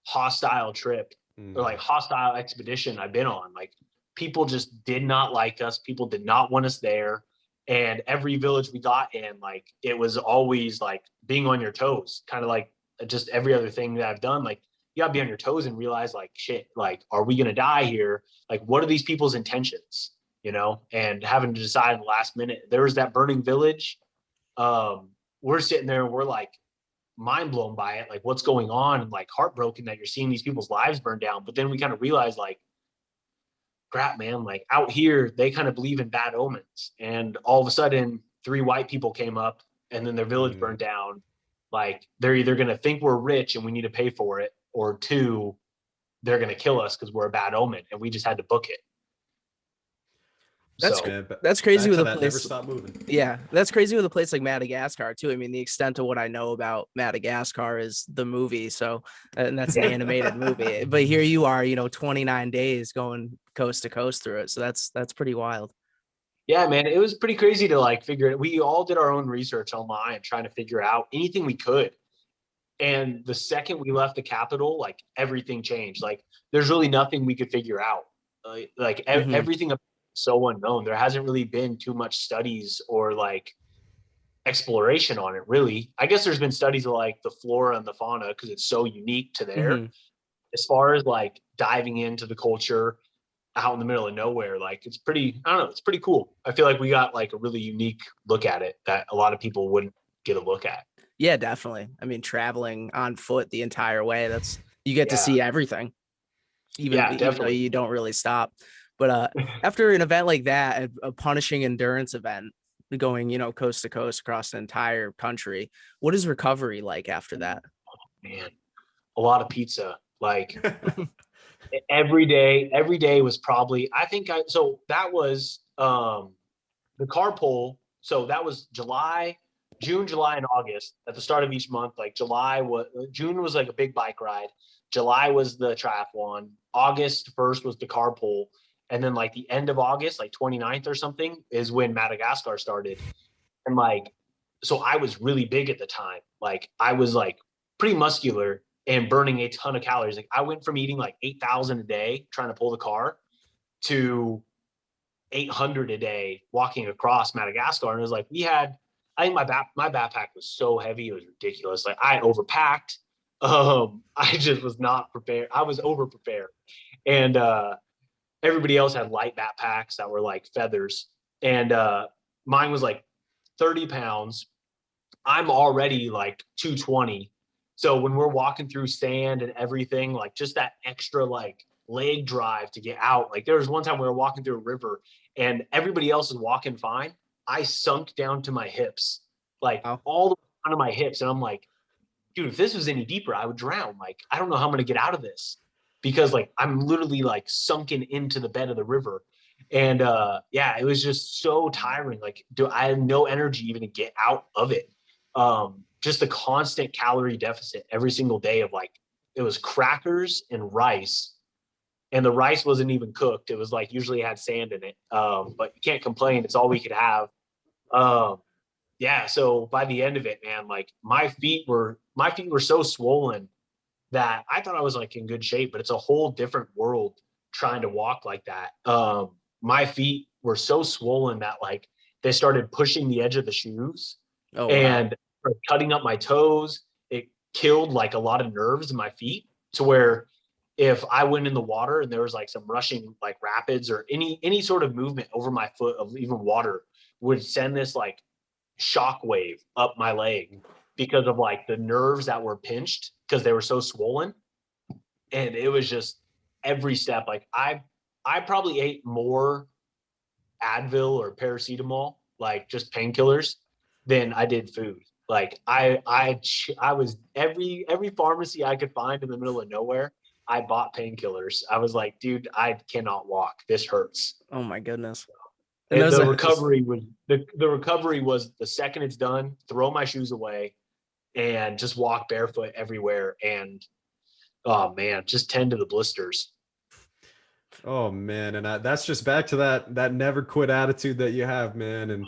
hostile trip or like hostile expedition I've been on. Like people just did not like us. People did not want us there. And every village we got in, like it was always like being on your toes, kind of like just every other thing that I've done. Like you gotta be on your toes and realize like, shit, like, are we going to die here? Like, what are these people's intentions, you know? And having to decide in the last minute. There was that burning village. We're sitting there and we're like mind blown by it. Like what's going on, and like heartbroken that you're seeing these people's lives burn down. But then we kind of realized like, crap, man, like out here, they kind of believe in bad omens. And all of a sudden 3 white people came up and then their village burned down. Like they're either going to think we're rich and we need to pay for it, or 2, they're going to kill us because we're a bad omen, and we just had to book it. That's crazy with a place. Never stop moving. Yeah, that's crazy with a place like Madagascar too. I mean, the extent of what I know about Madagascar is the movie, so and that's an animated movie. But here you are, 29 days going coast to coast through it. So that's pretty wild. Yeah, man, it was pretty crazy to like figure it. We all did our own research online, trying to figure out anything we could. And the second we left the capital, like everything changed. Like there's really nothing we could figure out. Everything so unknown. There hasn't really been too much studies or like exploration on it, really. I guess there's been studies of like the flora and the fauna because it's so unique to there. As far as like diving into the culture out in the middle of nowhere, like it's pretty, I don't know, it's pretty cool. I feel like we got like a really unique look at it that a lot of people wouldn't get a look at. Yeah, definitely. I mean, traveling on foot the entire way, you get to see everything, even though definitely. you don't really stop. But after an event like that, a punishing endurance event, going, coast to coast across the entire country, what is recovery like after that? Man, a lot of pizza. Like every day was probably, so that was the carpool. So that was June, July, and August at the start of each month. Like June was like a big bike ride. July was the triathlon. August 1st was the carpool. And then like the end of August, like 29th or something, is when Madagascar started. And like, so I was really big at the time. Like I was like pretty muscular and burning a ton of calories. Like I went from eating like 8,000 a day trying to pull the car to 800 a day walking across Madagascar. And it was like, I think my backpack was so heavy. It was ridiculous. Like I overpacked. I just was not prepared. I was over prepared. And, everybody else had light backpacks that were like feathers. And, mine was like 30 pounds. I'm already like 220. So when we're walking through sand and everything, like just that extra like leg drive to get out. Like there was one time we were walking through a river and everybody else is walking fine. I sunk down to my hips, like all the way down to my hips. And I'm like, dude, if this was any deeper, I would drown. Like, I don't know how I'm going to get out of this because like I'm literally like sunken into the bed of the river. And it was just so tiring. Like, I had no energy even to get out of it. Just the constant calorie deficit every single day of like, it was crackers and rice. And the rice wasn't even cooked. It was like usually it had sand in it. But you can't complain. It's all we could have. So by the end of it, man, like my feet were so swollen that I thought I was like in good shape, but it's a whole different world trying to walk like that. My feet were so swollen that like they started pushing the edge of the shoes and cutting up my toes. It killed like a lot of nerves in my feet to where if I went in the water and there was like some rushing like rapids or any sort of movement over my foot of even water would send this like shock wave up my leg because of like the nerves that were pinched because they were so swollen. And it was just every step. Like I probably ate more Advil or paracetamol, like just painkillers, than I did food. Like I was every pharmacy I could find in the middle of nowhere. I bought painkillers. I was like, dude, I cannot walk. This hurts. Oh my goodness. And the recovery was the second it's done, throw my shoes away and just walk barefoot everywhere. And oh man, just tend to the blisters. Oh man, and that's just back to that never quit attitude that you have, man. And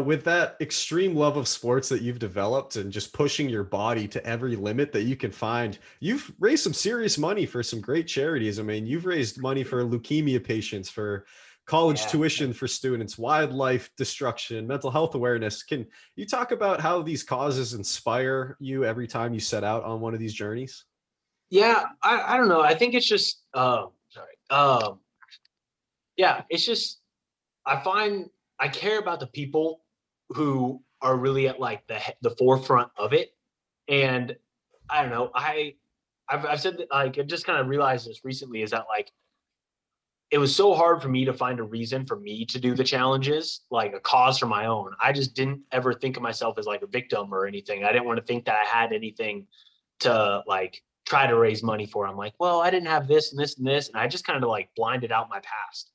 with that extreme love of sports that you've developed and just pushing your body to every limit that you can find, you've raised some serious money for some great charities. I mean, you've raised money for leukemia patients, for college tuition for students, wildlife destruction, mental health awareness. Can you talk about how these causes inspire you every time you set out on one of these journeys? Yeah, I don't know. I think it's just it's just I care about the people who are really at like the forefront of it. And I don't know, I've said that, like, I just kind of realized this recently, is that like it was so hard for me to find a reason for me to do the challenges, like a cause for my own. I just didn't ever think of myself as like a victim or anything. I didn't want to think that I had anything to like try to raise money for. I'm like, well, I didn't have this and this and this. And I just kind of like blinded out my past.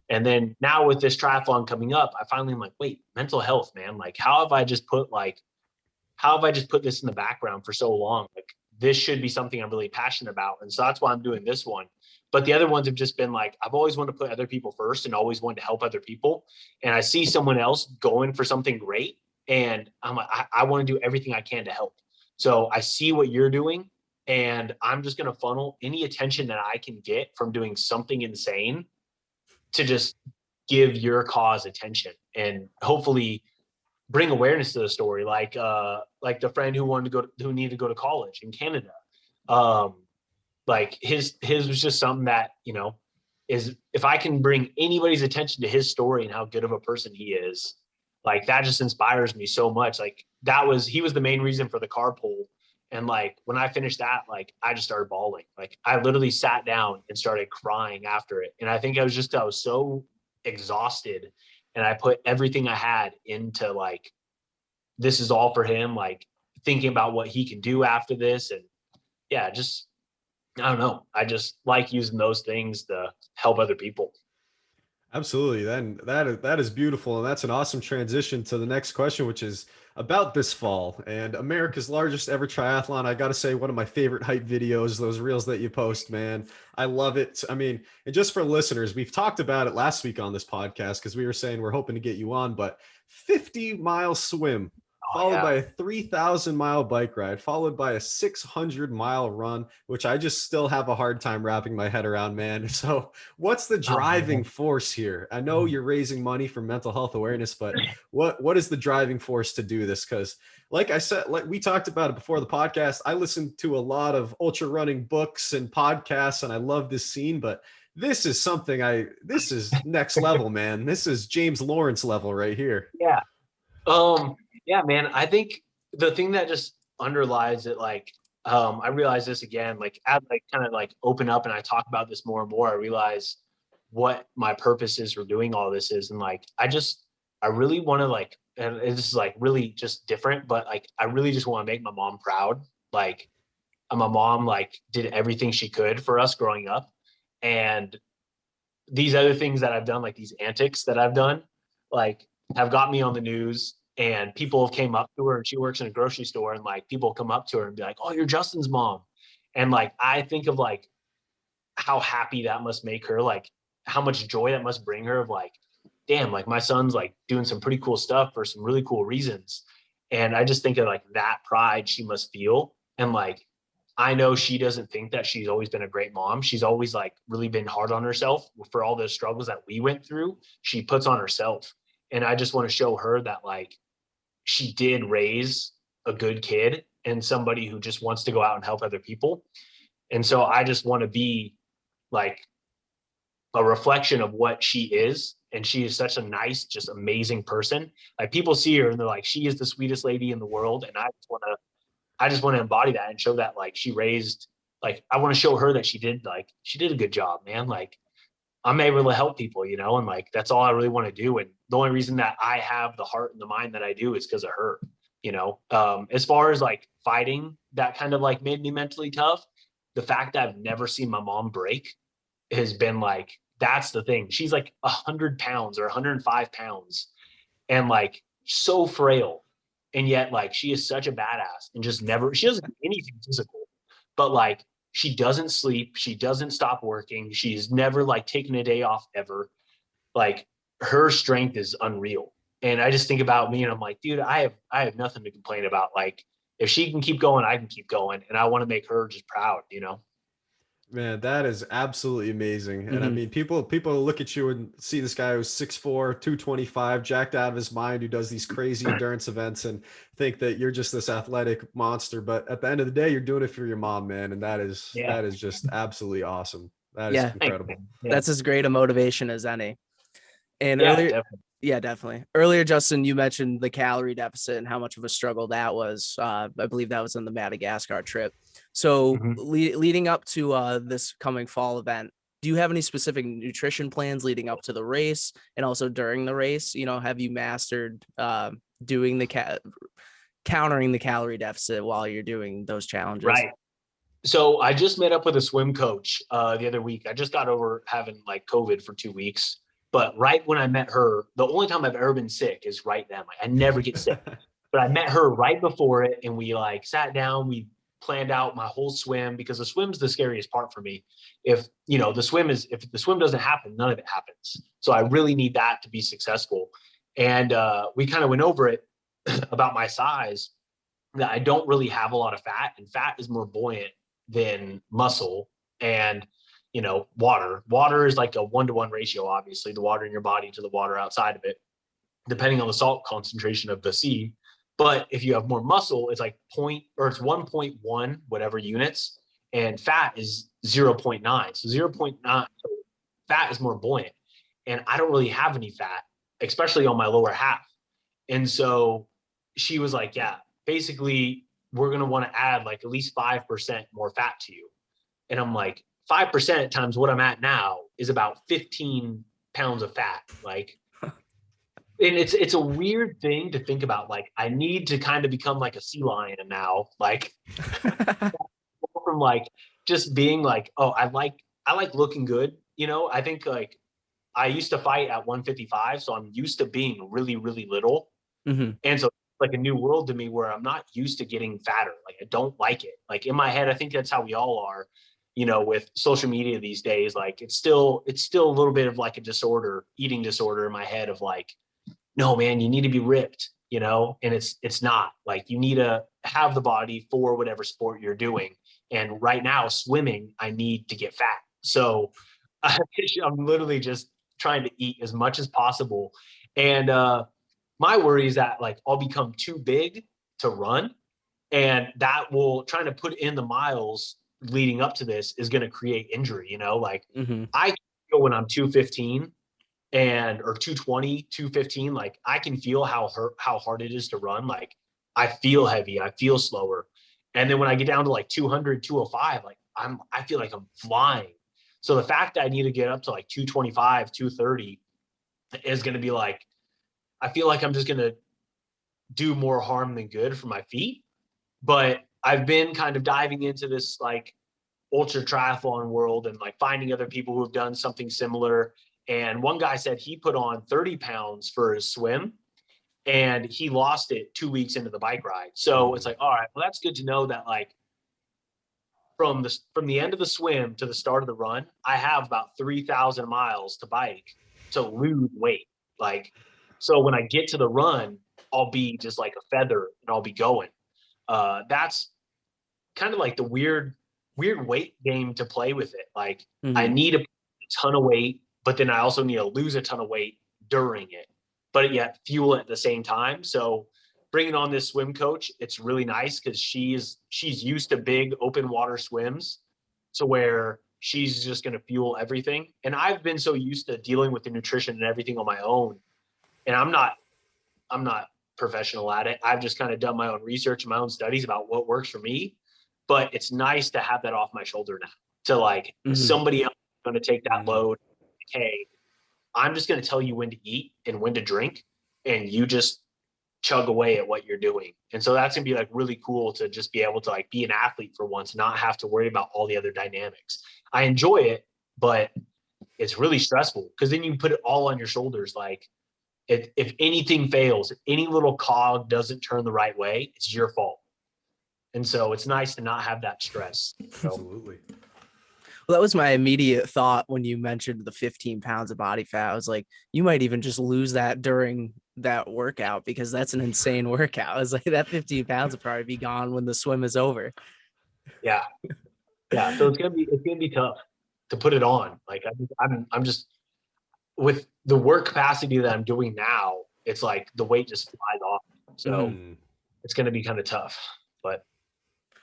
And then now with this triathlon coming up, I finally am like, wait, mental health, man. Like, how have I just put this in the background for so long? Like, this should be something I'm really passionate about. And so that's why I'm doing this one. But the other ones have just been like, I've always wanted to put other people first and always wanted to help other people. And I see someone else going for something great. And I'm like, I want to do everything I can to help. So I see what you're doing. And I'm just going to funnel any attention that I can get from doing something insane to just give your cause attention and hopefully bring awareness to the story. Like the friend who needed to go to college in Canada. Like his was just something that, is, if I can bring anybody's attention to his story and how good of a person he is, like that just inspires me so much. Like he was the main reason for the carpool. And like when I finished that, like I just started bawling. Like I literally sat down and started crying after it. And I think I was so exhausted, and I put everything I had into like, this is all for him, like thinking about what he can do after this. And yeah, just, I don't know. I just like using those things to help other people. Absolutely. Then that is beautiful, and that's an awesome transition to the next question, which is about this fall and America's largest ever triathlon. I got to say, one of my favorite hype videos, those reels that you post, man. I love it. I mean, and just for listeners, we've talked about it last week on this podcast because we were saying we're hoping to get you on, but 50-mile swim, followed by a 3,000-mile bike ride, followed by a 600-mile run, which I just still have a hard time wrapping my head around, man. So what's the driving force here? I know you're raising money for mental health awareness, but what is the driving force to do this? Because like I said, like we talked about it before the podcast, I listen to a lot of ultra running books and podcasts, and I love this scene, but this is something this is next level, man. This is James Lawrence level right here. Yeah. Yeah, man, I think the thing that just underlies it, like, I realize this again, like as I kind of like open up and I talk about this more and more, I realize what my purpose is for doing all this is. And like, I really want to like, and it's like really just different, but like, I really just want to make my mom proud. Like my mom like did everything she could for us growing up. And these other things that I've done, like these antics that I've done, like have got me on the news, and people came up to her, and she works in a grocery store, and like people come up to her and be like, "Oh, you're Justin's mom." And like, I think of like how happy that must make her, like how much joy that must bring her of like, damn, like my son's like doing some pretty cool stuff for some really cool reasons. And I just think of like that pride she must feel. And like, I know she doesn't think that she's always been a great mom. She's always like really been hard on herself for all the struggles that we went through. She puts on herself. And I just want to show her that like she did raise a good kid and somebody who just wants to go out and help other people. And so I just want to be like a reflection of what she is. And she is such a nice, just amazing person. Like people see her and they're like, she is the sweetest lady in the world. And I just want to embody that and show that like she raised, like, I want to show her that she did a good job, man. Like I'm able to help people, you know, and like, that's all I really want to do. And the only reason that I have the heart and the mind that I do is because of her, you know. As far as like fighting, that kind of like made me mentally tough. The fact that I've never seen my mom break has been like, that's the thing. She's like 100 pounds or 105 pounds and like so frail. And yet like, she is such a badass and just never, she doesn't do anything physical, but like, she doesn't sleep. She doesn't stop working. She's never like taken a day off ever. Like her strength is unreal. And I just think about me and I'm like, dude, I have nothing to complain about. Like if she can keep going, I can keep going. And I want to make her just proud, you know? Man, that is absolutely amazing. And I mean, people look at you and see this guy who's 6'4", 225, jacked out of his mind, who does these crazy endurance events and think that you're just this athletic monster. But at the end of the day, you're doing it for your mom, man. And that is just absolutely awesome. That is incredible. Yeah. That's as great a motivation as any. And earlier, definitely. Earlier, Justin, you mentioned the calorie deficit and how much of a struggle that was. I believe that was in the Madagascar trip. So leading up to this coming fall event, do you have any specific nutrition plans leading up to the race and also during the race? You know, have you mastered doing the countering the calorie deficit while you're doing those challenges? Right. So I just met up with a swim coach the other week. I just got over having like COVID for 2 weeks. But right when I met her, the only time I've ever been sick is right then. Like I never get sick. But I met her right before it, and we like sat down, we planned out my whole swim, because the swim's the scariest part for me. If the swim doesn't happen, none of it happens. So I really need that to be successful. And we kind of went over it about my size, that I don't really have a lot of fat, and fat is more buoyant than muscle. And water is like a 1-to-1 ratio, obviously, the water in your body to the water outside of it, depending on the salt concentration of the sea. But if you have more muscle, it's like it's 1.1 whatever units, and fat is 0.9. So 0.9, fat is more buoyant. And I don't really have any fat, especially on my lower half. And so she was like, yeah, basically we're going to want to add like at least 5% more fat to you. And I'm like, 5% times what I'm at now is about 15 pounds of fat. Like, and it's a weird thing to think about. Like, I need to kind of become like a sea lion now. Like, from like just being like, oh, I like looking good. You know, I think like I used to fight at 155, so I'm used to being really, really little. Mm-hmm. And so like a new world to me where I'm not used to getting fatter. Like I don't like it. Like in my head, I think that's how we all are, you know, with social media these days. Like it's still a little bit of like a disorder, eating disorder in my head of like, no, man, you need to be ripped, you know, and it's not. Like you need to have the body for whatever sport you're doing. And right now, swimming, I need to get fat. So I'm literally just trying to eat as much as possible. And my worry is that like I'll become too big to run, and that will trying to put in the miles leading up to this is going to create injury. You know, like Mm-hmm. I feel when I'm 215 or 220, 215, like I can feel how hard it is to run. Like I feel heavy, I feel slower. And then when I get down to like 200, 205, like I feel like I'm flying. So the fact that I need to get up to like 225, 230 is going to be like, I feel like I'm just going to do more harm than good for my feet. But I've been kind of diving into this like ultra triathlon world and like finding other people who have done something similar. And one guy said he put on 30 pounds for his swim and he lost it 2 weeks into the bike ride. So it's like, all right, well, that's good to know that like from the end of the swim to the start of the run, I have about 3,000 miles to bike to lose weight. Like, so when I get to the run, I'll be just like a feather and I'll be going. That's kind of like the weird weight game to play with it. Like I need a ton of weight, but then I also need to lose a ton of weight during it, but yet fuel it at the same time. So bringing on this swim coach, it's really nice because she's used to big open water swims to where she's just going to fuel everything. And I've been so used to dealing with the nutrition and everything on my own. And I'm not professional at it. I've just kind of done my own research and my own studies about what works for me. But it's nice to have that off my shoulder now to like somebody else is going to take that load. Hey, I'm just going to tell you when to eat and when to drink, and you just chug away at what you're doing. And so that's going to be like really cool to just be able to like be an athlete for once, not have to worry about all the other dynamics. I enjoy it, but it's really stressful because then you put it all on your shoulders. Like if anything fails, if any little cog doesn't turn the right way, it's your fault. And so it's nice to not have that stress. So. Absolutely. Well, that was my immediate thought when you mentioned the 15 pounds of body fat. I was like, you might even just lose that during that workout because that's an insane workout. I was like, that 15 pounds will probably be gone when the swim is over. Yeah. Yeah. So it's gonna be tough to put it on. Like I'm just with the work capacity that I'm doing now, it's like the weight just flies off. So it's gonna be kind of tough, but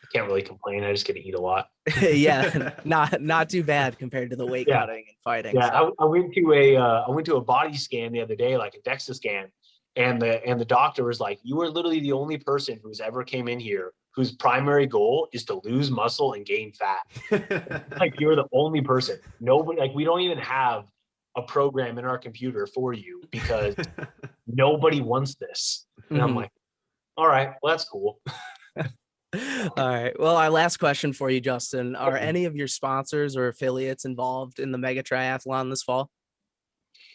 I can't really complain. I just get to eat a lot. Yeah, not too bad compared to the weight cutting and fighting. Yeah, so. I went to a body scan the other day, like a DEXA scan, and the doctor was like, "You are literally the only person who's ever came in here whose primary goal is to lose muscle and gain fat. Like you're the only person. Nobody, like we don't even have a program in our computer for you because nobody wants this." And I'm like, "All right, well that's cool." All right. Well, our last question for you, Justin. Are any of your sponsors or affiliates involved in the mega triathlon this fall?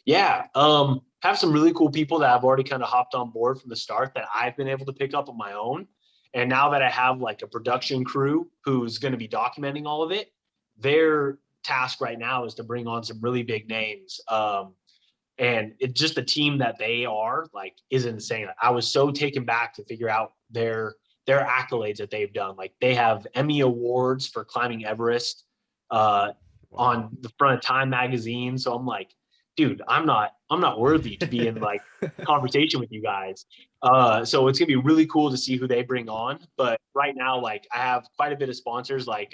Yeah. Have some really cool people that have already kind of hopped on board from the start that I've been able to pick up on my own. And now that I have like a production crew who's going to be documenting all of it, their task right now is to bring on some really big names. And it just the team that they are like is insane. I was so taken back to figure out their accolades that they've done. Like they have Emmy awards for climbing Everest on the front of Time magazine. So I'm like, dude, I'm not worthy to be in like conversation with you guys. So it's gonna be really cool to see who they bring on. But right now, like I have quite a bit of sponsors. Like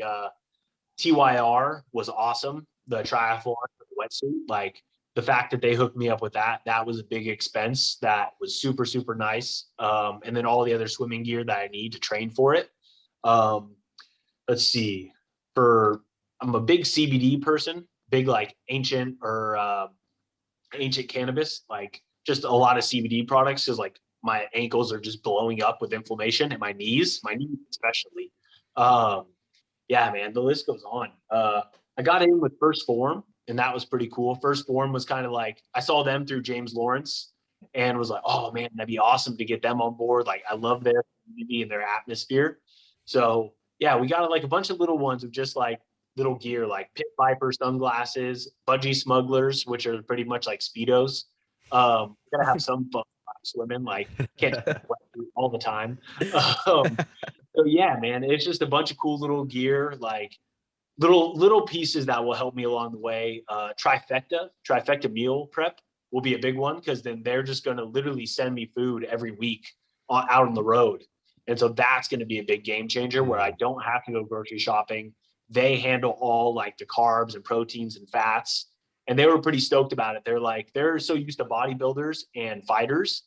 TYR was awesome. The triathlon, the wetsuit, like the fact that they hooked me up with that was a big expense. That was super, super nice. And then all the other swimming gear that I need to train for it. Let's see. I'm a big CBD person, big like ancient cannabis, like just a lot of CBD products, because like my ankles are just blowing up with inflammation, and my knees especially. Yeah, man, the list goes on. I got in with First Form, and that was pretty cool. First Form was kind of like, I saw them through James Lawrence and was like, oh man, that'd be awesome to get them on board. Like, I love their community and their atmosphere. So yeah, we got like a bunch of little ones of just like little gear, like Pit Viper sunglasses, Budgie Smugglers, which are pretty much like Speedos. Gotta have some fun swimming, like can't all the time. So yeah, man, it's just a bunch of cool little gear, like little pieces that will help me along the way. Trifecta meal prep will be a big one, because then they're just going to literally send me food every week out on the road. And so that's going to be a big game changer, where I don't have to go grocery shopping. They handle all like the carbs and proteins and fats. And they were pretty stoked about it. They're like, they're so used to bodybuilders and fighters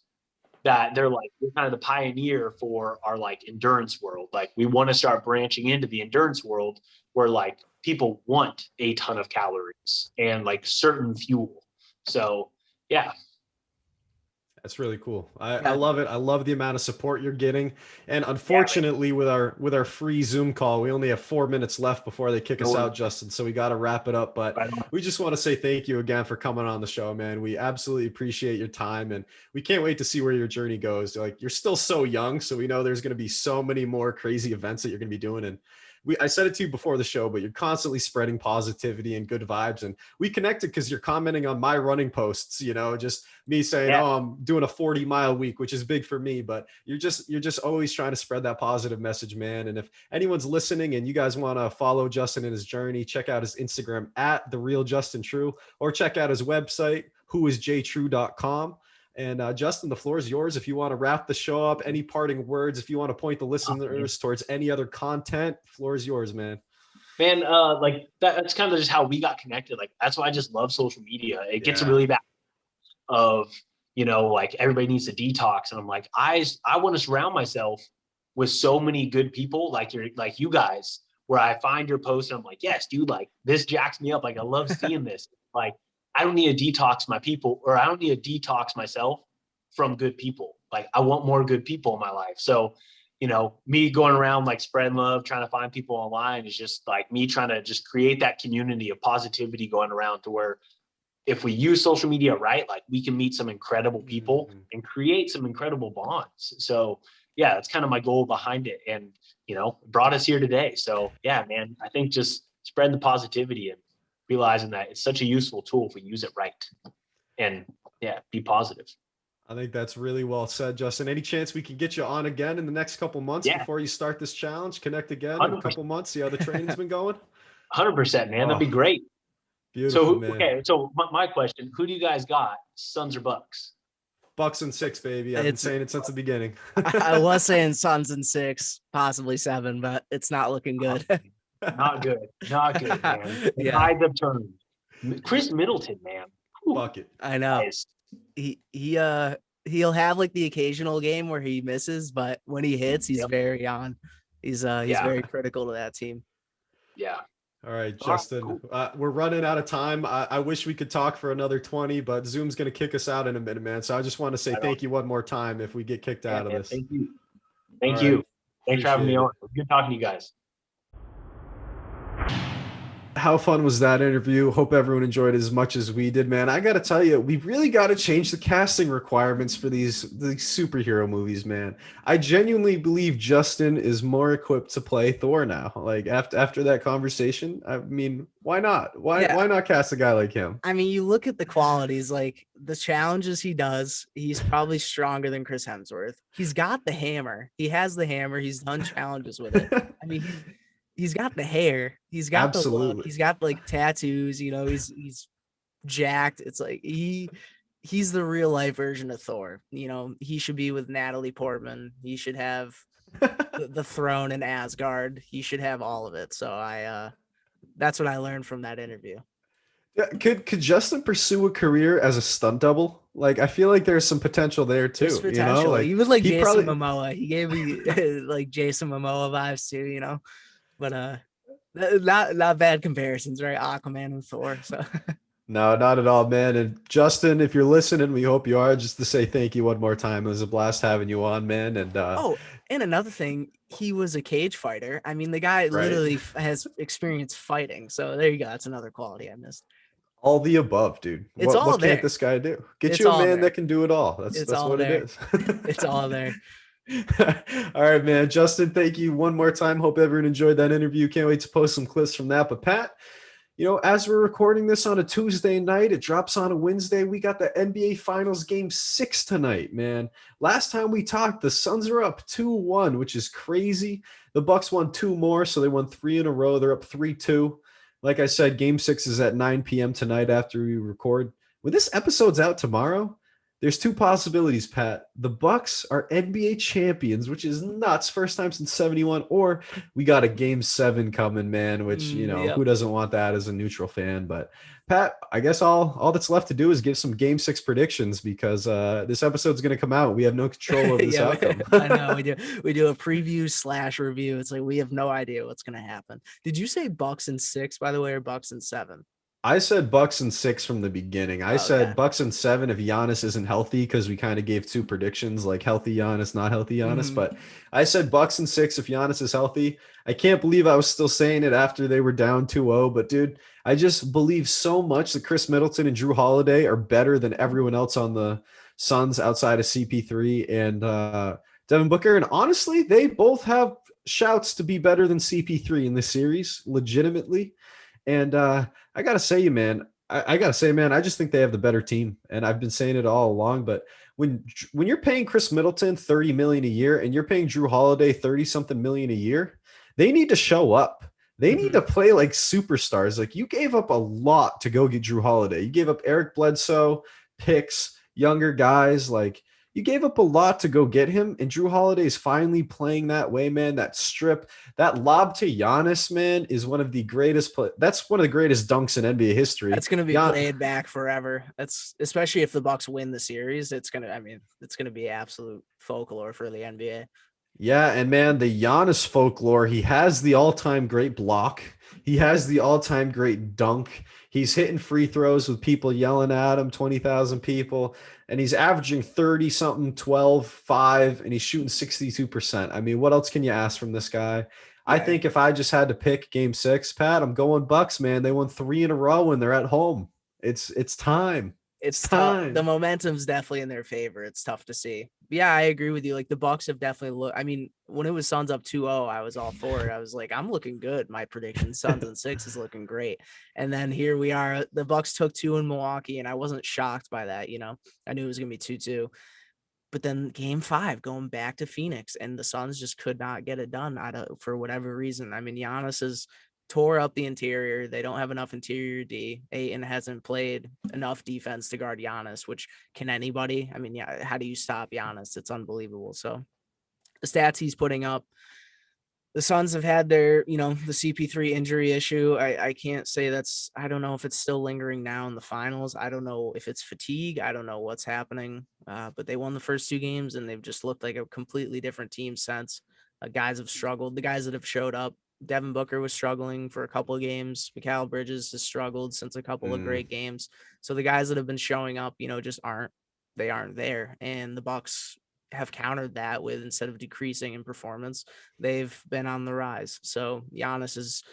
that they're like, we're kind of the pioneer for our like endurance world. Like, we want to start branching into the endurance world, where like people want a ton of calories and like certain fuel. So yeah. That's really cool. I love it. I love the amount of support you're getting. And unfortunately, with our free Zoom call, we only have 4 minutes left before they kick us out, Justin. So we got to wrap it up. But we just want to say thank you again for coming on the show, man. We absolutely appreciate your time, and we can't wait to see where your journey goes. Like, you're still so young, so we know there's going to be so many more crazy events that you're going to be doing. And I said it to you before the show, but you're constantly spreading positivity and good vibes. And we connected because you're commenting on my running posts, just me saying, oh, I'm doing a 40-mile week, which is big for me, but you're just always trying to spread that positive message, man. And if anyone's listening and you guys want to follow Justin in his journey, check out his Instagram at @TheRealJustinTrue, or check out his website, whoisjtrue.com. And Justin, the floor is yours. If you want to wrap the show up, any parting words, if you want to point the listeners towards any other content, floor is yours, man. Man, like that's kind of just how we got connected. Like, that's why I just love social media. It gets really bad of, like everybody needs to detox. And I'm like, I want to surround myself with so many good people like you guys, where I find your post and I'm like, yes, dude, like this jacks me up. Like, I love seeing this. Like, I don't need to detox my people, or I don't need to detox myself from good people. Like, I want more good people in my life. So, me going around like spreading love, trying to find people online is just like me trying to just create that community of positivity going around, to where if we use social media right, like we can meet some incredible people and create some incredible bonds. So yeah, that's kind of my goal behind it. And, brought us here today. So yeah, man, I think just spread the positivity and realizing that it's such a useful tool if we use it right, and be positive. I think that's really well said, Justin. Any chance we can get you on again in the next couple months before you start this challenge? Connect again 100%. In a couple months, see how the training's been going? 100%, man. That'd be great. Beautiful, man. Okay, so my question, who do you guys got, Suns or Bucks? Bucks and 6, baby. I've been saying it since the beginning. I was saying Suns and 6, possibly 7, but it's not looking good. Not good, man. The tides have turned. Chris Middleton, man. Fuck it. I know. He'll have like the occasional game where he misses, but when he hits, he's very on. He's very critical to that team. Yeah. All right, Justin, we're running out of time. I wish we could talk for another 20, but Zoom's going to kick us out in a minute, man. So I just want to say thank you one more time if we get kicked out of this. Thank you. Thank you. Thanks for having me on. Good talking to you guys. How fun was that interview? Hope everyone enjoyed it as much as we did, man. I got to tell you, we really got to change the casting requirements for these superhero movies, man. I genuinely believe Justin is more equipped to play Thor now. Like after that conversation, I mean, why not? Why not cast a guy like him? I mean, you look at the qualities, like the challenges he does, he's probably stronger than Chris Hemsworth. He's got the hammer. He has the hammer. He's done challenges with it. I mean, he's got the hair. He's got the look. He's got like tattoos. He's jacked. It's like he's the real life version of Thor. He should be with Natalie Portman. He should have the throne in Asgard. He should have all of it. So that's what I learned from that interview. Yeah, could Justin pursue a career as a stunt double? Like, I feel like there's some potential there There's too. You know, potential. like He was like he Jason probably. Momoa. He gave me like Jason Momoa vibes too, you know. But not bad comparisons, right? Aquaman and Thor. So No, not at all, man. And Justin, if you're listening, we hope you are. Just to say thank you one more time. It was a blast having you on, man. And oh, and another thing, he was a cage fighter. I mean, the guy right, literally has experience fighting. So there you go. That's another quality I missed. all the above, dude. It's What all can't there. this guy do? Get It's you a all man there. that can do it all. It's That's all what it there. is. It's all there. All right, man. Justin, thank you one more time. Hope everyone enjoyed that interview. Can't wait to post some clips from that. But Pat, as we're recording this on a Tuesday night, it drops on a Wednesday. We got the NBA Finals Game 6 tonight, man. Last time we talked, the Suns are up 2-1, which is crazy. The Bucks won two more, so they won three in a row. They're up 3-2. Like I said, Game 6 is at 9 p.m. tonight after we record. When this episode's out tomorrow, there's two possibilities, Pat. The Bucks are NBA champions, which is nuts. First time since 71, or we got a game 7 coming, man, which, Yep. who doesn't want that as a neutral fan? But Pat, I guess all that's left to do is give some game 6 predictions because this episode's going to come out. We have no control over this Yeah, outcome. I know we do a preview / review. It's like we have no idea what's gonna happen. Did you say Bucks and 6, by the way, or Bucks and 7? I said Bucks and 6 from the beginning. I Okay. said Bucks and 7 if Giannis isn't healthy because we kind of gave two predictions like healthy Giannis, not healthy Giannis. Mhm. But I said Bucks and 6 if Giannis is healthy. I can't believe I was still saying it after they were down 2-0. But dude, I just believe so much that Chris Middleton and Drew Holiday are better than everyone else on the Suns outside of CP3 and Devin Booker. And honestly, they both have shouts to be better than CP3 in this series, legitimately. And I gotta say, man, I gotta say, man, I just think they have the better team, and I've been saying it all along. But when you're paying Chris Middleton 30 million a year and you're paying Drew Holiday 30 something million a year, they need to show up. They need to play like superstars. Like you gave up a lot to go get Drew Holiday. You gave up Eric Bledsoe, picks, younger guys. Like you gave up a lot to go get him, and Drew Holiday is finally playing that way, man. That strip, that lob to Giannis, man, is one of the greatest. That's one of the greatest dunks in NBA history. That's gonna be played back forever. That's especially if the Bucks win the series. It's gonna be absolute folklore for the NBA. Yeah, and man, the Giannis folklore, he has the all-time great block. He has the all-time great dunk. He's hitting free throws with people yelling at him, 20,000 people, and he's averaging 30 something, 12, 5, and he's shooting 62%. I mean, what else can you ask from this guy? I Yeah. think if I just had to pick game 6, Pat, I'm going Bucks, man. They won 3 in a row and they're at home. It's time. It's tough. Time. The momentum's definitely in their favor. It's tough to see. Yeah, I agree with you. Like the Bucks have definitely looked. I mean, when it was Suns up 2-0, I was all for it. I was like, I'm looking good. My prediction, Suns and 6 is looking great. And then here we are. The Bucks took 2 in Milwaukee, and I wasn't shocked by that. I knew it was gonna be 2-2. But then game 5, going back to Phoenix, and the Suns just could not get it done for whatever reason. I mean, Giannis has tore up the interior. They don't have enough interior D. Ayton hasn't played enough defense to guard Giannis, which can anybody? I mean, yeah, how do you stop Giannis? It's unbelievable. So the stats he's putting up, the Suns have had their, the CP3 injury issue. I can't say I don't know if it's still lingering now in the finals. I don't know if it's fatigue. I don't know what's happening. But they won the first 2 games and they've just looked like a completely different team since. Guys have struggled. The guys that have showed up, Devin Booker was struggling for a couple of games. Mikal Bridges has struggled since a couple of great games. So the guys that have been showing up, just aren't there. And the Bucks have countered that with, instead of decreasing in performance, they've been on the rise. So Giannis has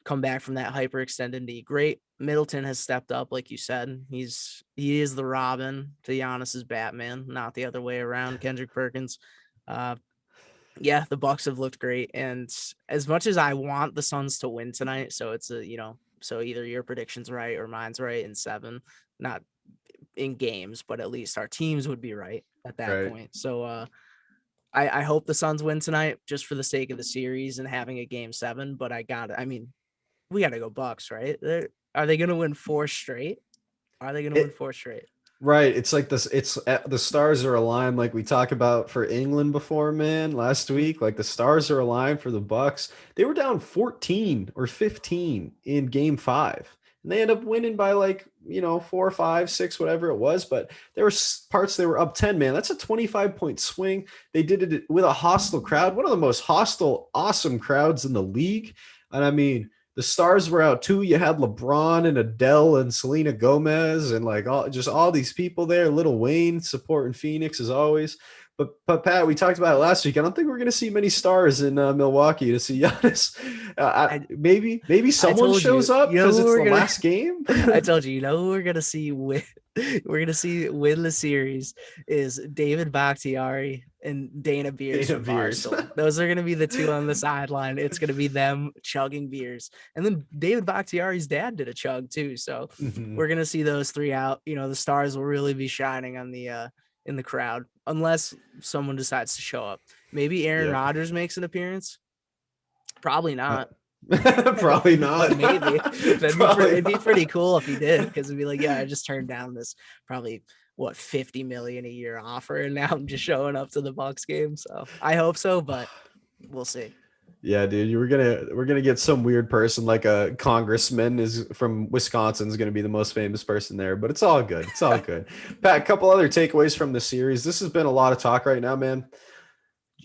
come back from that hyperextended knee. Great. Middleton has stepped up, like you said. He is the Robin to Giannis's Batman, not the other way around. Kendrick Perkins. Yeah, the Bucks have looked great, and as much as I want the Suns to win tonight, so it's so either your prediction's right or mine's right in 7, not in games, but at least our teams would be right at that point. So I hope the Suns win tonight just for the sake of the series and having a game 7. But we got to go Bucks, right? Are they going to win 4 straight? Are they going to win 4 straight? Right. It's like this. It's the stars are aligned, like we talked about for England before, man, last week. Like the stars are aligned for the Bucks. They were down 14 or 15 in game 5. and they end up winning by like, 4, 5, 6, whatever it was. But there were parts they were up 10, man. That's a 25-point swing. They did it with a hostile crowd, one of the most hostile, awesome crowds in the league. And I mean, the stars were out too. You had LeBron and Adele and Selena Gomez and like all these people there. Lil Wayne supporting Phoenix as always. But Pat, we talked about it last week. I don't think we're going to see many stars in Milwaukee to see Giannis. Maybe someone shows up because it's the last game. I told you, who we're going to see win. We're going to see win the series is David Bakhtiari and Dana Beers. Those are going to be the two on the sideline. It's going to be them chugging beers. And then David Bakhtiari's dad did a chug too. So we're going to see those three out. The stars will really be shining on the in the crowd, unless someone decides to show up. Maybe Aaron Rodgers makes an appearance. Probably not. Probably not. Maybe. It'd be pretty cool if he did, because it'd be like, I just turned down this probably $50 million a year offer, and now I'm just showing up to the Bucks game. So I hope so, but we'll see. Yeah, dude, we're gonna get some weird person like a congressman is from Wisconsin is gonna be the most famous person there, but it's all good. It's all good. Pat, a couple other takeaways from the series. This has been a lot of talk right now, man.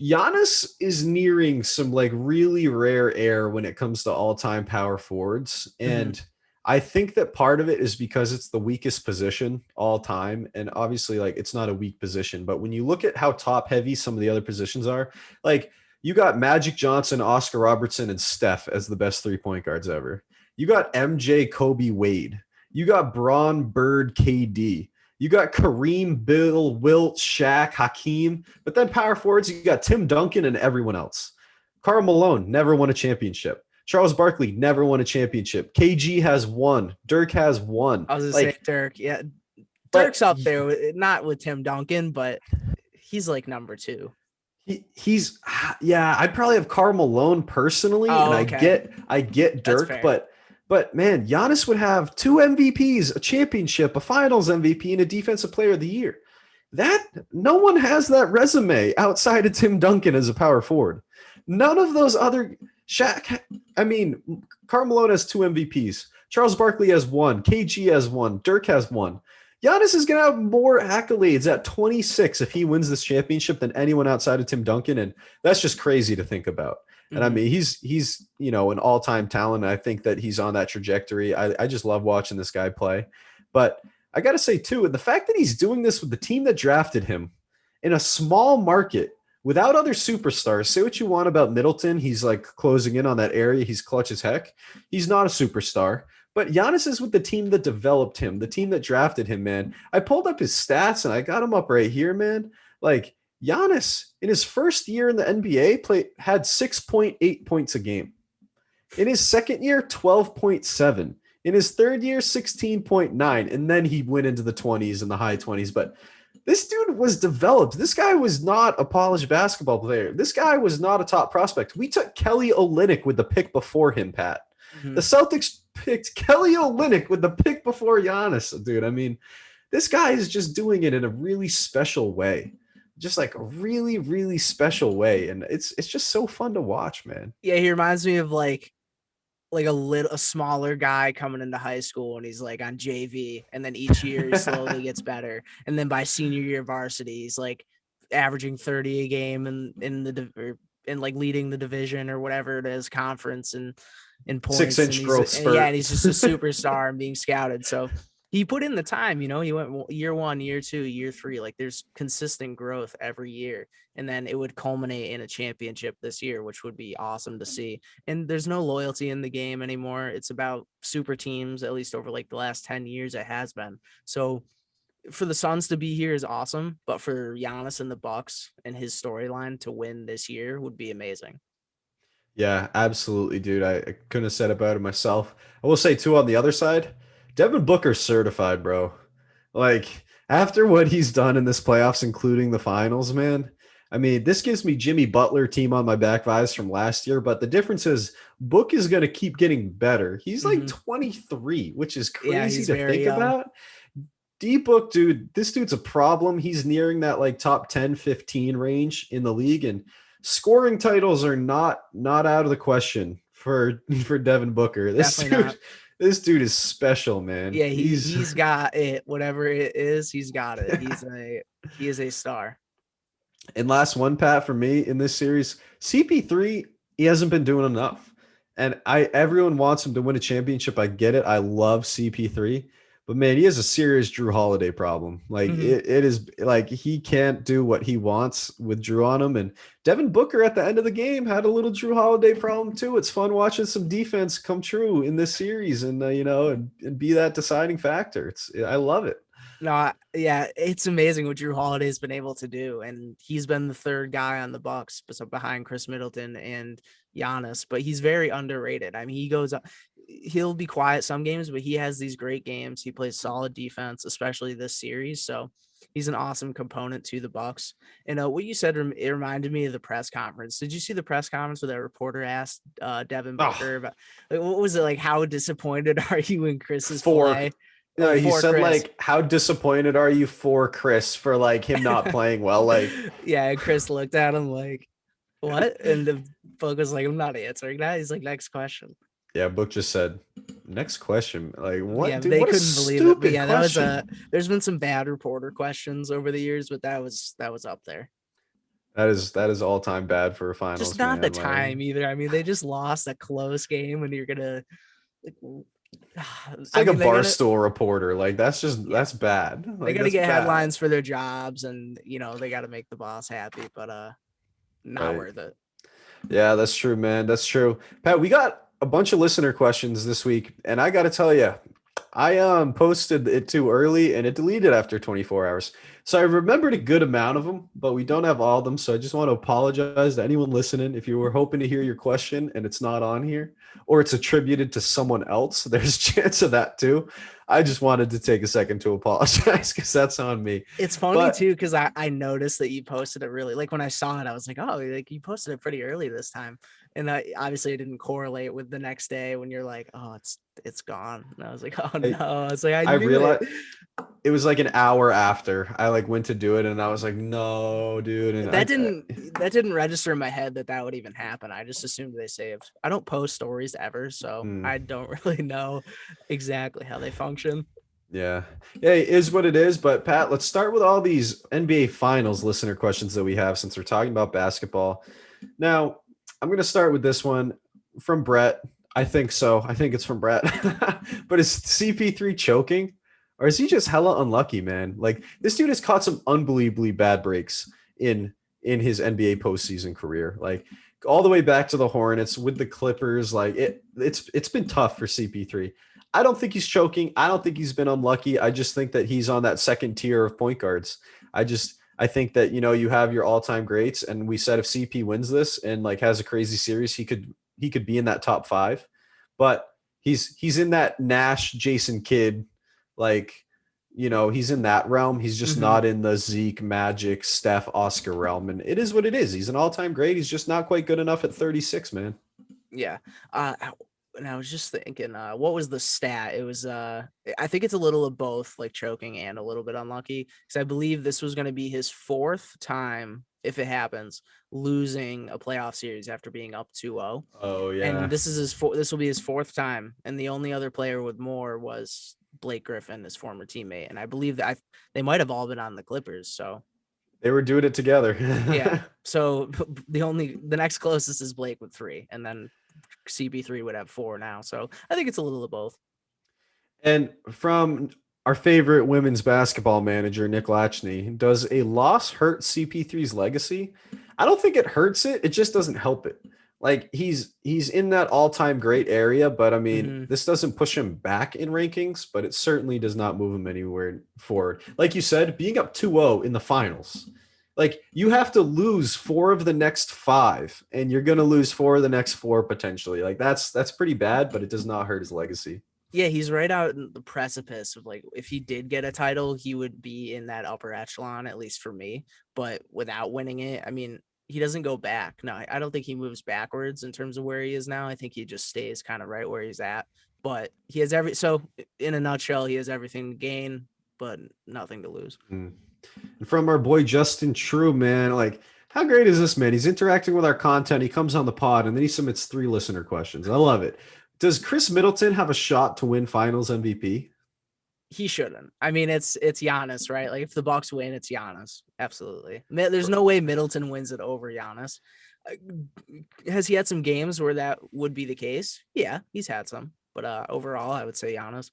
Giannis is nearing some like really rare air when it comes to all-time power forwards, and I think that part of it is because it's the weakest position all time, and obviously like it's not a weak position, but when you look at how top heavy some of the other positions are, like. You got Magic Johnson, Oscar Robertson, and Steph as the best 3-point guards ever. You got MJ, Kobe, Wade. You got Braun, Bird, KD. You got Kareem, Bill, Wilt, Shaq, Hakeem. But then power forwards, you got Tim Duncan and everyone else. Karl Malone never won a championship. Charles Barkley never won a championship. KG has one. Dirk has one. I was going to say Dirk. Yeah. Dirk's up there, not with Tim Duncan, but he's like number 2. I'd probably have Karl Malone personally, and I get Dirk, but man, Giannis would have 2 MVPs, a championship, a Finals MVP, and a Defensive Player of the Year. That no one has that resume outside of Tim Duncan as a power forward. None of those other Karl Malone has 2 MVPs. Charles Barkley has 1. KG has 1. Dirk has 1. Giannis is going to have more accolades at 26 if he wins this championship than anyone outside of Tim Duncan, and that's just crazy to think about. And I mean, he's an all-time talent. And I think that he's on that trajectory. I just love watching this guy play. But I got to say too, the fact that he's doing this with the team that drafted him in a small market without other superstars. Say what you want about Middleton, he's like closing in on that area. He's clutch as heck. He's not a superstar. But Giannis is with the team that developed him, the team that drafted him, man. I pulled up his stats and I got him up right here, man. Like Giannis in his first year in the NBA had 6.8 points a game. In his second year, 12.7. In his third year, 16.9. And then he went into the 20s and the high 20s. But this dude was developed. This guy was not a polished basketball player. This guy was not a top prospect. We took Kelly Olynyk with the pick before him, Pat. The Celtics picked Kelly Olynyk with the pick before Giannis, dude. I mean, this guy is just doing it in a really special way, just like a really, really special way, and it's just so fun to watch, man. Yeah, he reminds me of like a smaller guy coming into high school, and he's like on JV, and then each year he slowly gets better, and then by senior year varsity, he's like averaging 30 a game and like leading the division or whatever it is, conference and in points. 6-inch growth spurt. And he's just a superstar and being scouted. So he put in the time, he went year 1, year 2, year 3. Like there's consistent growth every year. And then it would culminate in a championship this year, which would be awesome to see. And there's no loyalty in the game anymore. It's about super teams, at least over like the last 10 years it has been. So for the Suns to be here is awesome, but for Giannis and the Bucks and his storyline to win this year would be amazing. Yeah, absolutely, dude. I couldn't have said it better myself. I will say, too, on the other side, Devin Booker's certified, bro. Like, after what he's done in this playoffs, including the finals, man, I mean, this gives me Jimmy Butler team on my back vibes from last year, but the difference is Book is going to keep getting better. He's like 23, which is crazy to think about. D-Book, dude, this dude's a problem. He's nearing that like top 10, 15 range in the league, and scoring titles are not out of the question for Devin Booker. This This dude is special, man. Yeah, he's got it. Whatever it is, he's got it. He is a star. And last one, Pat, for me in this series, CP3, he hasn't been doing enough. And everyone wants him to win a championship. I get it. I love CP3. But man, he has a serious Drew Holiday problem. Like it is like he can't do what he wants with Drew on him. And Devin Booker at the end of the game had a little Drew Holiday problem too. It's fun watching some defense come true in this series, and and be that deciding factor. I love it. No, yeah, it's amazing what Drew Holiday's been able to do, and he's been the third guy on the Bucks, behind Chris Middleton and Giannis. But he's very underrated. I mean, he'll be quiet some games, but he has these great games. He plays solid defense, especially this series. So he's an awesome component to the Bucks. And what you said, it reminded me of the press conference. Did you see the press conference where that reporter asked Devin Booker about, like, what was it like? How disappointed are you in Chris's play? No, he said Chris. Like, how disappointed are you for Chris for like him not playing well? Like, yeah, and Chris looked at him like, what? And the Book was like, I'm not answering that. He's like, next question. Yeah, Book just said, next question. Like, what? Yeah, dude, they what couldn't believe it. But yeah, question. There's been some bad reporter questions over the years, but that was up there. That is all time bad for a finals. Just not man. the time either. I mean, they just lost a close game, and you're gonna it's like a Barstool reporter. Like that's bad. Like, they gotta get headlines for their jobs, and they gotta make the boss happy, but not worth it. Yeah, that's true, man. That's true. Pat, we got a bunch of listener questions this week, and I gotta tell you, I posted it too early and it deleted after 24 hours. So I remembered a good amount of them, but we don't have all of them. So I just want to apologize to anyone listening. If you were hoping to hear your question and it's not on here, or it's attributed to someone else, there's a chance of that too. I just wanted to take a second to apologize because that's on me. It's funny too, because I noticed that you posted it really, like when I saw it, I was like, oh, like you posted it pretty early this time. And obviously it didn't correlate with the next day when you're like, oh, it's gone. And I was like, oh no. It's like I realized it was like an hour after I like went to do it, and I was like, no, dude. And that didn't register in my head that would even happen. I just assumed they saved. I don't post stories ever, so I don't really know exactly how they function. Yeah, it is what it is. But Pat, let's start with all these NBA Finals listener questions that we have, since we're talking about basketball. Now, I'm going to start with this one from Brett. I think so. I think it's from Brett. But is CP3 choking, or is he just hella unlucky, man? Like, this dude has caught some unbelievably bad breaks in his NBA postseason career. Like, all the way back to the Hornets with the Clippers. Like, it's been tough for CP3. I don't think he's choking. I don't think he's been unlucky. I just think that he's on that second tier of point guards. I think that, you have your all-time greats, and we said if CP wins this and like has a crazy series, he could be in that top 5. But he's in that Nash, Jason Kidd, like, he's in that realm. He's just not in the Zeke, Magic, Steph, Oscar realm. And it is what it is. He's an all-time great. He's just not quite good enough at 36, man. Yeah. And I was just thinking, what was the stat? It was, I think it's a little of both, like choking and a little bit unlucky, because I believe this was going to be his 4th time, if it happens, losing a playoff series after being up 2-0. Oh yeah. And this will be his 4th time. And the only other player with more was Blake Griffin, his former teammate. And I believe that they might have all been on the Clippers. So they were doing it together. Yeah. So the next closest is Blake with 3, and then CP3 would have 4 now. So I think it's a little of both. And from our favorite women's basketball manager, Nick Lachny, does a loss hurt CP3's legacy? I don't think it hurts it. It just doesn't help it. Like, he's in that all-time great area, but I mean, this doesn't push him back in rankings, but it certainly does not move him anywhere forward. Like you said, being up 2-0 in the finals, like, you have to lose 4 of the next 5, and you're going to lose 4 of the next 4 potentially. Like, that's pretty bad, but it does not hurt his legacy. Yeah, he's right out in the precipice of, like, if he did get a title, he would be in that upper echelon, at least for me. But without winning it, I mean, he doesn't go back. No, I don't think he moves backwards in terms of where he is now. I think he just stays kind of right where he's at. But he has so in a nutshell, he has everything to gain, but nothing to lose. And from our boy Justin True, man, like, how great is this, man? He's interacting with our content. He comes on the pod, and then he submits 3 listener questions. I love it. Does Chris Middleton have a shot to win Finals MVP? He shouldn't. I mean, it's Giannis, right? Like if the Bucks win, it's Giannis. Absolutely. There's no way Middleton wins it over Giannis. Has he had some games where that would be the case? Yeah, he's had some. But overall, I would say Giannis.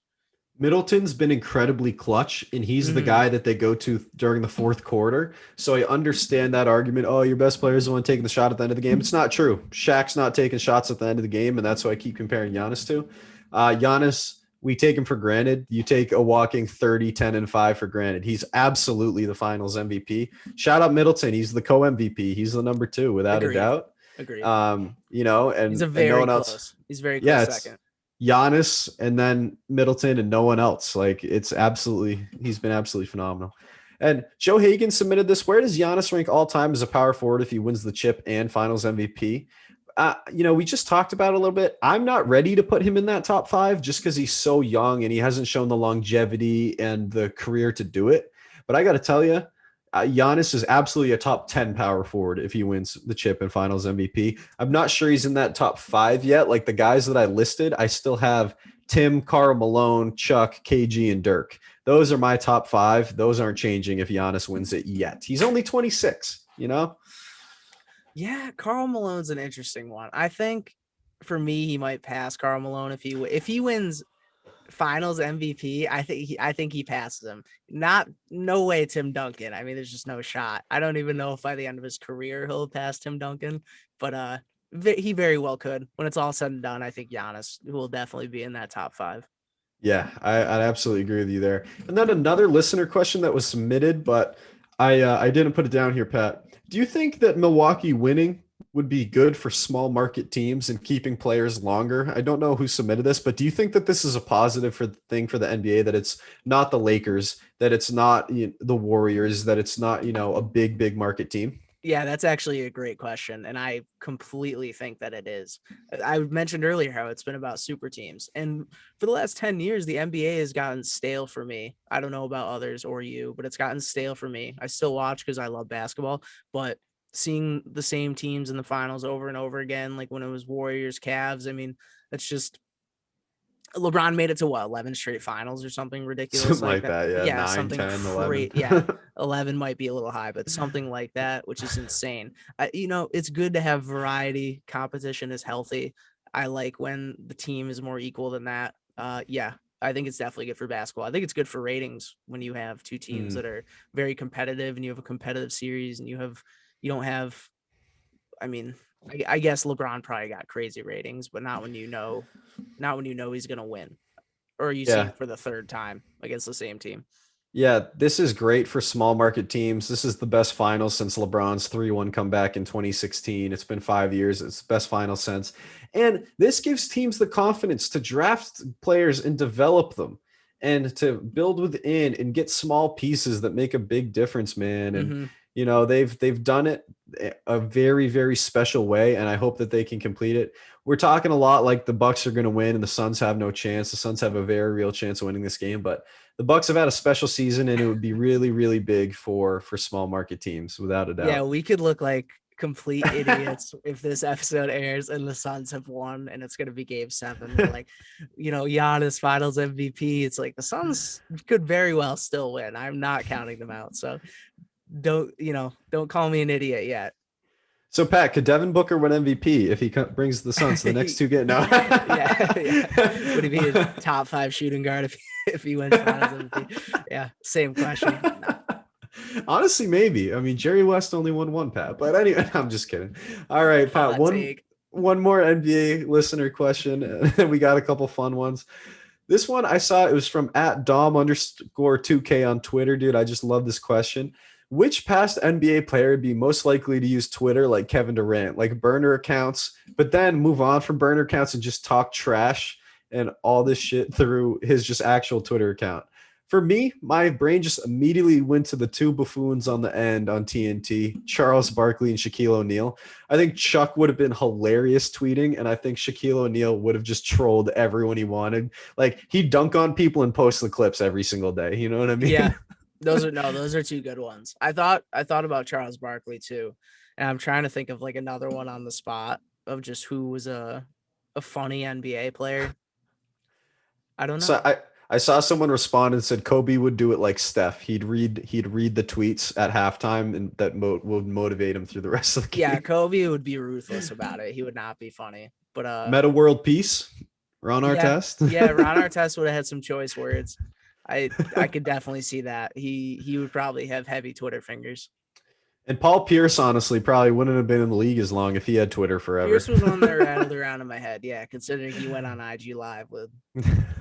Middleton's been incredibly clutch, and he's the guy that they go to during the fourth quarter. So I understand that argument. Oh, your best player is the one taking the shot at the end of the game. It's not true. Shaq's not taking shots at the end of the game, and that's what I keep comparing Giannis to. Giannis, we take him for granted. You take a walking 30, 10, and 5 for granted. He's absolutely the Finals MVP. Shout out Middleton. He's the co-MVP. He's the number 2 without a doubt. Agreed. You know, and he's very no one close. else. He's very close second. Giannis and then Middleton and no one else. Like he's been absolutely phenomenal. And Joe Hagan submitted this. Where does Giannis rank all time as a power forward if he wins the chip and Finals MVP? You know, we just talked about it a little bit. I'm not ready to put him in that top 5 just because he's so young and he hasn't shown the longevity and the career to do it. But I got to tell you, Giannis is absolutely a top 10 power forward if he wins the chip and Finals MVP. I'm not sure he's in that top 5 yet. Like the guys that I listed, I still have Tim, Karl Malone, Chuck, KG, and Dirk. Those are my top 5. Those aren't changing if Giannis wins it yet. He's only 26, you know? Yeah, Karl Malone's an interesting one. I think for me, he might pass Karl Malone if he wins Finals MVP. I think he passes him. No way Tim Duncan. I mean, there's just no shot. I don't even know if by the end of his career he'll pass Tim Duncan, but he very well could. When it's all said and done, I think Giannis will definitely be in that top 5. Yeah, I absolutely agree with you there. And then another listener question that was submitted, but I didn't put it down here, Pat. Do you think that Milwaukee winning would be good for small market teams and keeping players longer? I don't know who submitted this, but do you think that this is a positive thing for the NBA, that it's not the Lakers, that it's not the Warriors, that it's not, a big market team? Yeah, that's actually a great question. And I completely think that it is. I mentioned earlier how it's been about super teams. And for the last 10 years, the NBA has gotten stale for me. I don't know about others or you, but it's gotten stale for me. I still watch because I love basketball, but seeing the same teams in the finals over and over again, like when it was Warriors, Cavs, I mean, that's just LeBron made it to 11 straight finals or something ridiculous. Something like that. Yeah. 9, something 10, 11. Yeah. 11 might be a little high, but something like that, which is insane. It's good to have variety. Competition is healthy. I like when the team is more equal than that. Yeah, I think it's definitely good for basketball. I think it's good for ratings when you have two teams that are very competitive and you have a competitive series and I guess LeBron probably got crazy ratings, but not when you know he's going to win, or you see him for the third time against the same team. Yeah, this is great for small market teams. This is the best finals since LeBron's 3-1 comeback in 2016. It's been 5 years. It's the best final since. And this gives teams the confidence to draft players and develop them and to build within and get small pieces that make a big difference, man. And they've done it a very, very special way, and I hope that they can complete it. We're talking a lot like the Bucks are going to win and the Suns have no chance. The Suns have a very real chance of winning this game, but the Bucks have had a special season, and it would be really, really big for small market teams, without a doubt. Yeah, we could look like complete idiots if this episode airs and the Suns have won and it's going to be game 7. Like, Giannis Finals MVP. It's like the Suns could very well still win. I'm not counting them out. So don't call me an idiot yet. So Pat, could Devin Booker win MVP if he brings the Suns to the next 2 games? No. yeah. Would he be a top 5 shooting guard if he wins Finals MVP? Yeah, same question. No. Honestly, maybe. I mean, Jerry West only won 1, Pat. But anyway, I'm just kidding. All right, Pat. One more NBA listener question. We got a couple fun ones. This one I saw, it was from @Dom_2K on Twitter, dude. I just love this question. Which past NBA player would be most likely to use Twitter like Kevin Durant, like burner accounts, but then move on from burner accounts and just talk trash and all this shit through his just actual Twitter account? For me, my brain just immediately went to the 2 buffoons on the end on TNT, Charles Barkley and Shaquille O'Neal. I think Chuck would have been hilarious tweeting, and I think Shaquille O'Neal would have just trolled everyone he wanted. Like, he'd dunk on people and post the clips every single day. You know what I mean? Yeah. Those are 2 good ones. I thought about Charles Barkley too. And I'm trying to think of like another one on the spot of just who was a a funny NBA player. I don't know. So I saw someone respond and said Kobe would do it like Steph. He'd read the tweets at halftime, and that would motivate him through the rest of the game. Yeah, Kobe would be ruthless about it. He would not be funny. But Meta world peace. Ron Artest. Yeah, Ron Artest would have had some choice words. I could definitely see that. He would probably have heavy Twitter fingers. And Paul Pierce, honestly, probably wouldn't have been in the league as long if he had Twitter forever. Pierce was one that rattled around in my head. Yeah, considering he went on IG Live with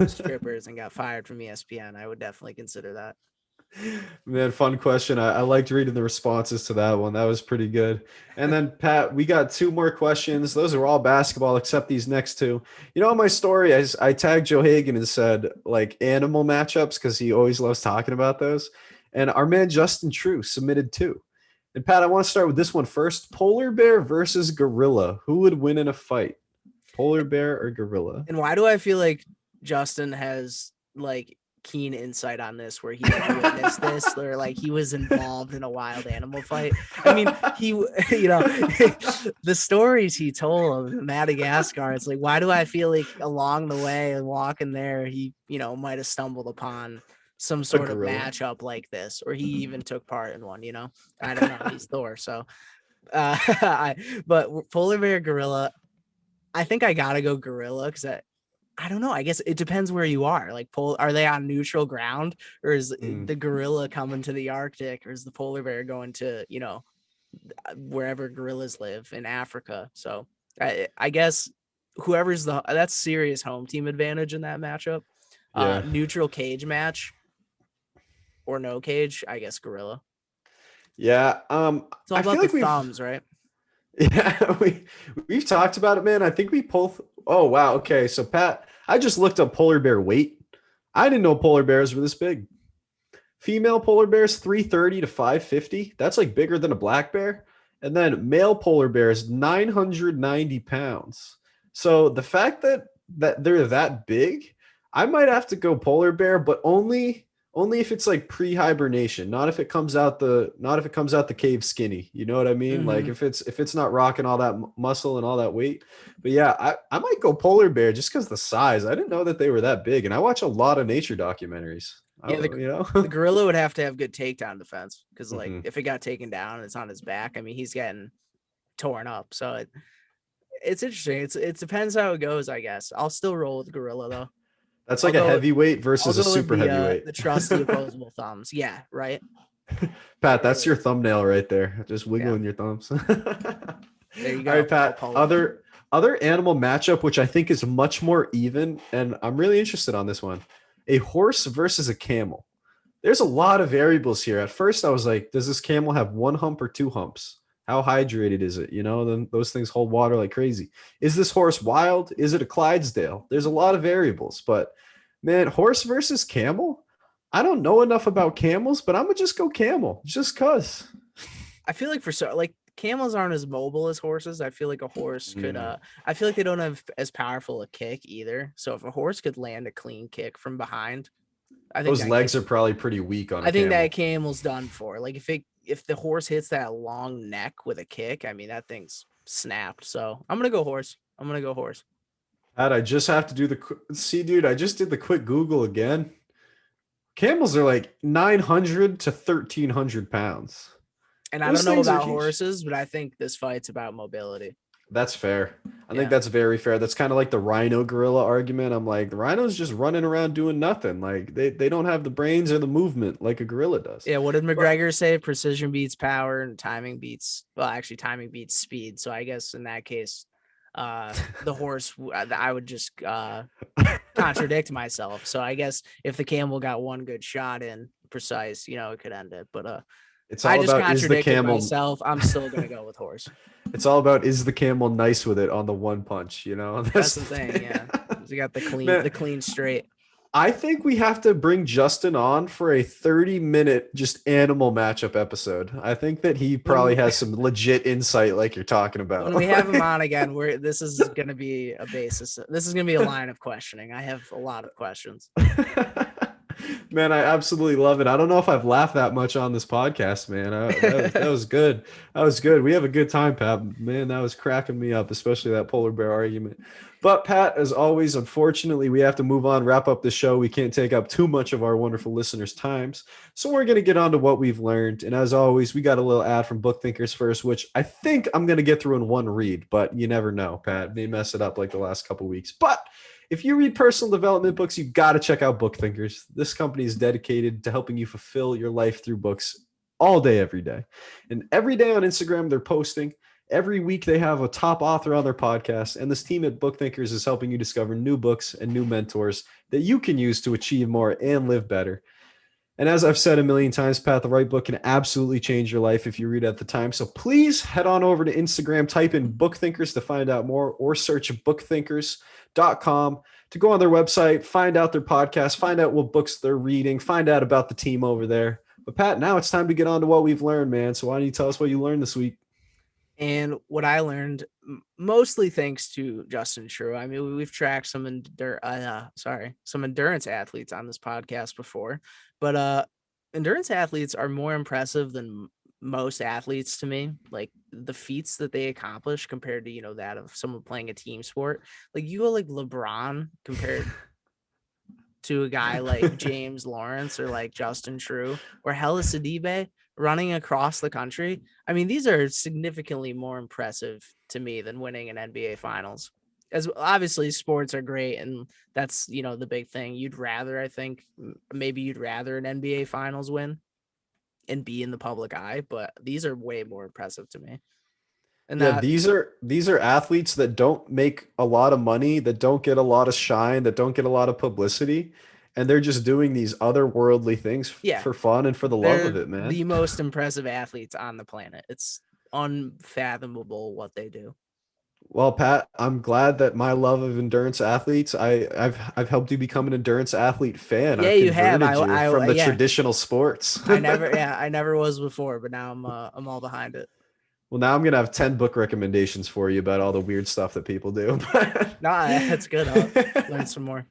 strippers and got fired from ESPN, I would definitely consider that. Man, fun question. I liked reading the responses to that one. That was pretty good. And then, Pat, we got 2 more questions. Those are all basketball except these next 2. You know, in my story, I tagged Joe Hagan and said, like, animal matchups because he always loves talking about those. And our man Justin True submitted 2. And Pat, I want to start with this one first. Polar bear versus gorilla. Who would win in a fight? Polar bear or gorilla? And why do I feel like Justin has like keen insight on this, where he witnessed this, or like he was involved in a wild animal fight? I mean, the stories he told of Madagascar, it's like, why do I feel like along the way and walking there, he, might have stumbled upon some sort of matchup like this, or he even took part in one, I don't know. He's Thor. So, but polar bear, gorilla, I think I gotta go gorilla because I don't know. I guess it depends where you are. Like, are they on neutral ground, or is the gorilla coming to the Arctic, or is the polar bear going to, wherever gorillas live in Africa? So I guess whoever's that's serious home team advantage in that matchup. Yeah. Neutral cage match. Or no cage, I guess gorilla. Yeah. It's all about the thumbs, right? Yeah, we've talked about it, man. I think we both. Oh wow. Okay, so Pat, I just looked up polar bear weight. I didn't know polar bears were this big. Female polar bears 330 to 550. That's like bigger than a black bear. And then male polar bears 990 pounds. So the fact that they're that big, I might have to go polar bear, but only if it's like pre-hibernation, not if it comes out the cave skinny. You know what I mean? Mm-hmm. Like if it's not rocking all that muscle and all that weight. But yeah, I might go polar bear just because the size. I didn't know that they were that big, and I watch a lot of nature documentaries. Yeah, the gorilla would have to have good takedown defense because like if it got taken down and it's on his back, I mean he's getting torn up. So it's interesting. It depends how it goes, I guess. I'll still roll with gorilla though. That's like a heavyweight versus a super heavyweight. The trusty opposable thumbs. Yeah, right. Pat, that's your thumbnail right there. Just wiggling your thumbs. There you go. All right, Pat. Other animal matchup, which I think is much more even, and I'm really interested on this one. A horse versus a camel. There's a lot of variables here. At first, I was like, does this camel have 1 hump or 2 humps? How hydrated is it? Then those things hold water like crazy. Is this horse wild? Is it a Clydesdale? There's a lot of variables, but man, horse versus camel? I don't know enough about camels, but I'm gonna just go camel just cause. I feel like camels aren't as mobile as horses. I feel like a horse could I feel like they don't have as powerful a kick either. So if a horse could land a clean kick from behind, I think those legs are probably pretty weak on I think that camel's done for. Like if the horse hits that long neck with a kick, I mean, that thing's snapped. So I'm going to go horse. Pat, I just have to do dude, I just did the quick Google again. Camels are like 900 to 1,300 pounds. And I don't know about horses, but I think this fight's about mobility. That's fair. I think that's very fair. That's kind of like the rhino gorilla argument. I'm like, the rhino's just running around doing nothing. Like they don't have the brains or the movement like a gorilla does. Yeah. What did McGregor say? Precision beats power and timing beats speed. So I guess in that case, the horse, I would just contradict myself. So I guess if the camel got one good shot in precise, it could end it. But it's all about is the camel myself. I'm still gonna go with horse. It's all about is the camel nice with it on the one punch, That's the thing, yeah. You got the clean straight. I think we have to bring Justin on for a 30-minute just animal matchup episode. I think that he probably has some legit insight like you're talking about. When we have him on again, this is going to be a basis. This is going to be a line of questioning. I have a lot of questions. Man, I absolutely love it. I don't know if I've laughed that much on this podcast, man. That was good. That was good. We have a good time, Pat. Man, that was cracking me up, especially that polar bear argument. But Pat, as always, unfortunately, we have to move on, wrap up the show. We can't take up too much of our wonderful listeners' times. So we're going to get on to what we've learned. And as always, we got a little ad from Book Thinkers first, which I think I'm going to get through in one read, but you never know, Pat. May mess it up like the last couple weeks. But if you read personal development books, you got to check out Book Thinkers. This company is dedicated to helping you fulfill your life through books all day, every day. And every day on Instagram, they're posting. Every week, they have a top author on their podcast. And this team at Book Thinkers is helping you discover new books and new mentors that you can use to achieve more and live better. And as I've said a million times, Pat, the right book can absolutely change your life if you read at the time. So please head on over to Instagram, type in Book Thinkers to find out more, or search bookthinkers.com to go on their website, find out their podcast, find out what books they're reading, find out about the team over there. But Pat, now it's time to get on to what we've learned, man. So why don't you tell us what you learned this week? And what I learned, mostly thanks to Justin True. I mean, we've tracked some endurance athletes on this podcast before, but endurance athletes are more impressive than most athletes to me. Like the feats that they accomplish compared to, that of someone playing a team sport. Like you go like LeBron compared to a guy like James Lawrence or like Justin True or Hella Sidibe running across the country. I mean, these are significantly more impressive to me than winning an NBA Finals. As obviously sports are great, and that's the big thing. I think maybe you'd rather an NBA Finals win and be in the public eye, but these are way more impressive to me. And yeah, these are athletes that don't make a lot of money, that don't get a lot of shine, that don't get a lot of publicity, and they're just doing these otherworldly things for fun and for the love of it, man. The most impressive athletes on the planet. It's unfathomable what they do. Well, Pat, I'm glad that my love of endurance athletes, I've helped you become an endurance athlete fan. Yeah, I've you have. from the traditional sports. I never was before, but now I'm all behind it. Well, now I'm gonna have 10 book recommendations for you about all the weird stuff that people do. Nah, that's good. I'll learn some more.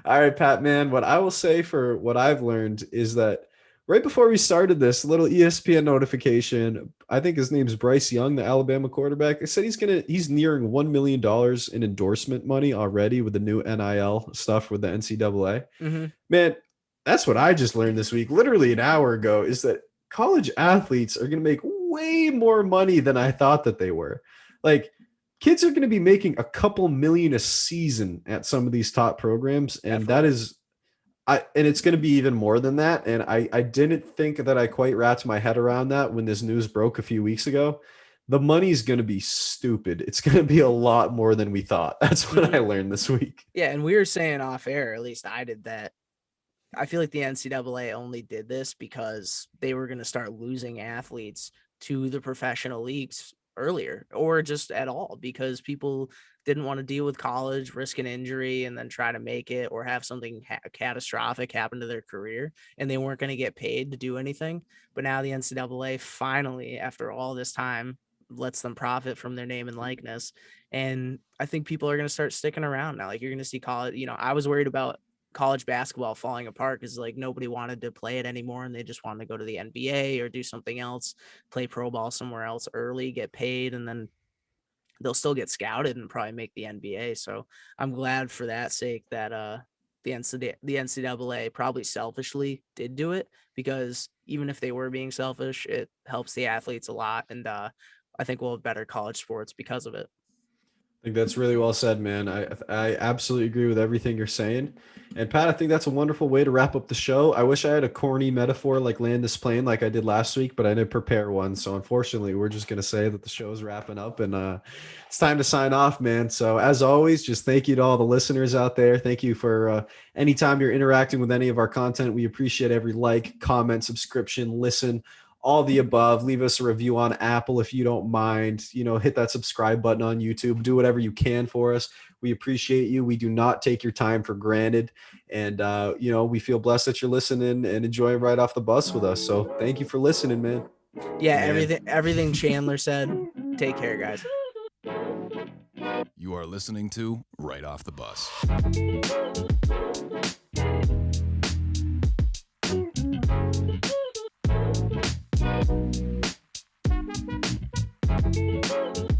All right, Pat, man. What I will say for what I've learned is that right before we started this, little ESPN notification, I think his name's Bryce Young, the Alabama quarterback. They said he's nearing $1 million in endorsement money already with the new NIL stuff with the NCAA. Mm-hmm. Man, that's what I just learned this week, literally an hour ago, is that college athletes are going to make way more money than I thought that they were. Like, kids are going to be making a couple million a season at some of these top programs, and Definitely. and it's going to be even more than that. And I didn't think that I quite wrapped my head around that when this news broke a few weeks ago. The money's going to be stupid. It's going to be a lot more than we thought. That's what I learned this week. Yeah, and we were saying off air, at least I did, that I feel like the NCAA only did this because they were going to start losing athletes to the professional leagues earlier, or just at all, because people didn't want to deal with college, risk an injury, and then try to make it, or have something catastrophic happen to their career, and they weren't going to get paid to do anything. But now the NCAA finally, after all this time, lets them profit from their name and likeness. And I think people are going to start sticking around now. Like, you're going to see college, I was worried about college basketball falling apart because like nobody wanted to play it anymore, and they just wanted to go to the NBA or do something else, play pro ball somewhere else early, get paid, and then they'll still get scouted and probably make the NBA. So I'm glad for that sake that the NCAA probably selfishly did do it, because even if they were being selfish, it helps the athletes a lot, and I think we'll have better college sports because of it. I think that's really well said, man. I absolutely agree with everything you're saying. And Pat, I think that's a wonderful way to wrap up the show. I wish I had a corny metaphor like land this plane like I did last week, but I didn't prepare one. So unfortunately, we're just going to say that the show is wrapping up, and it's time to sign off, man. So as always, just thank you to all the listeners out there. Thank you for anytime you're interacting with any of our content. We appreciate every like, comment, subscription, listen, all the above. Leave us a review on Apple if you don't mind. Hit that subscribe button on YouTube. Do whatever you can for us. We appreciate you. We do not take your time for granted. And, we feel blessed that you're listening and enjoying right off the bus with us. So thank you for listening, man. Yeah, man. Everything Chandler said. Take care, guys. You are listening to Right Off the Bus. Peace.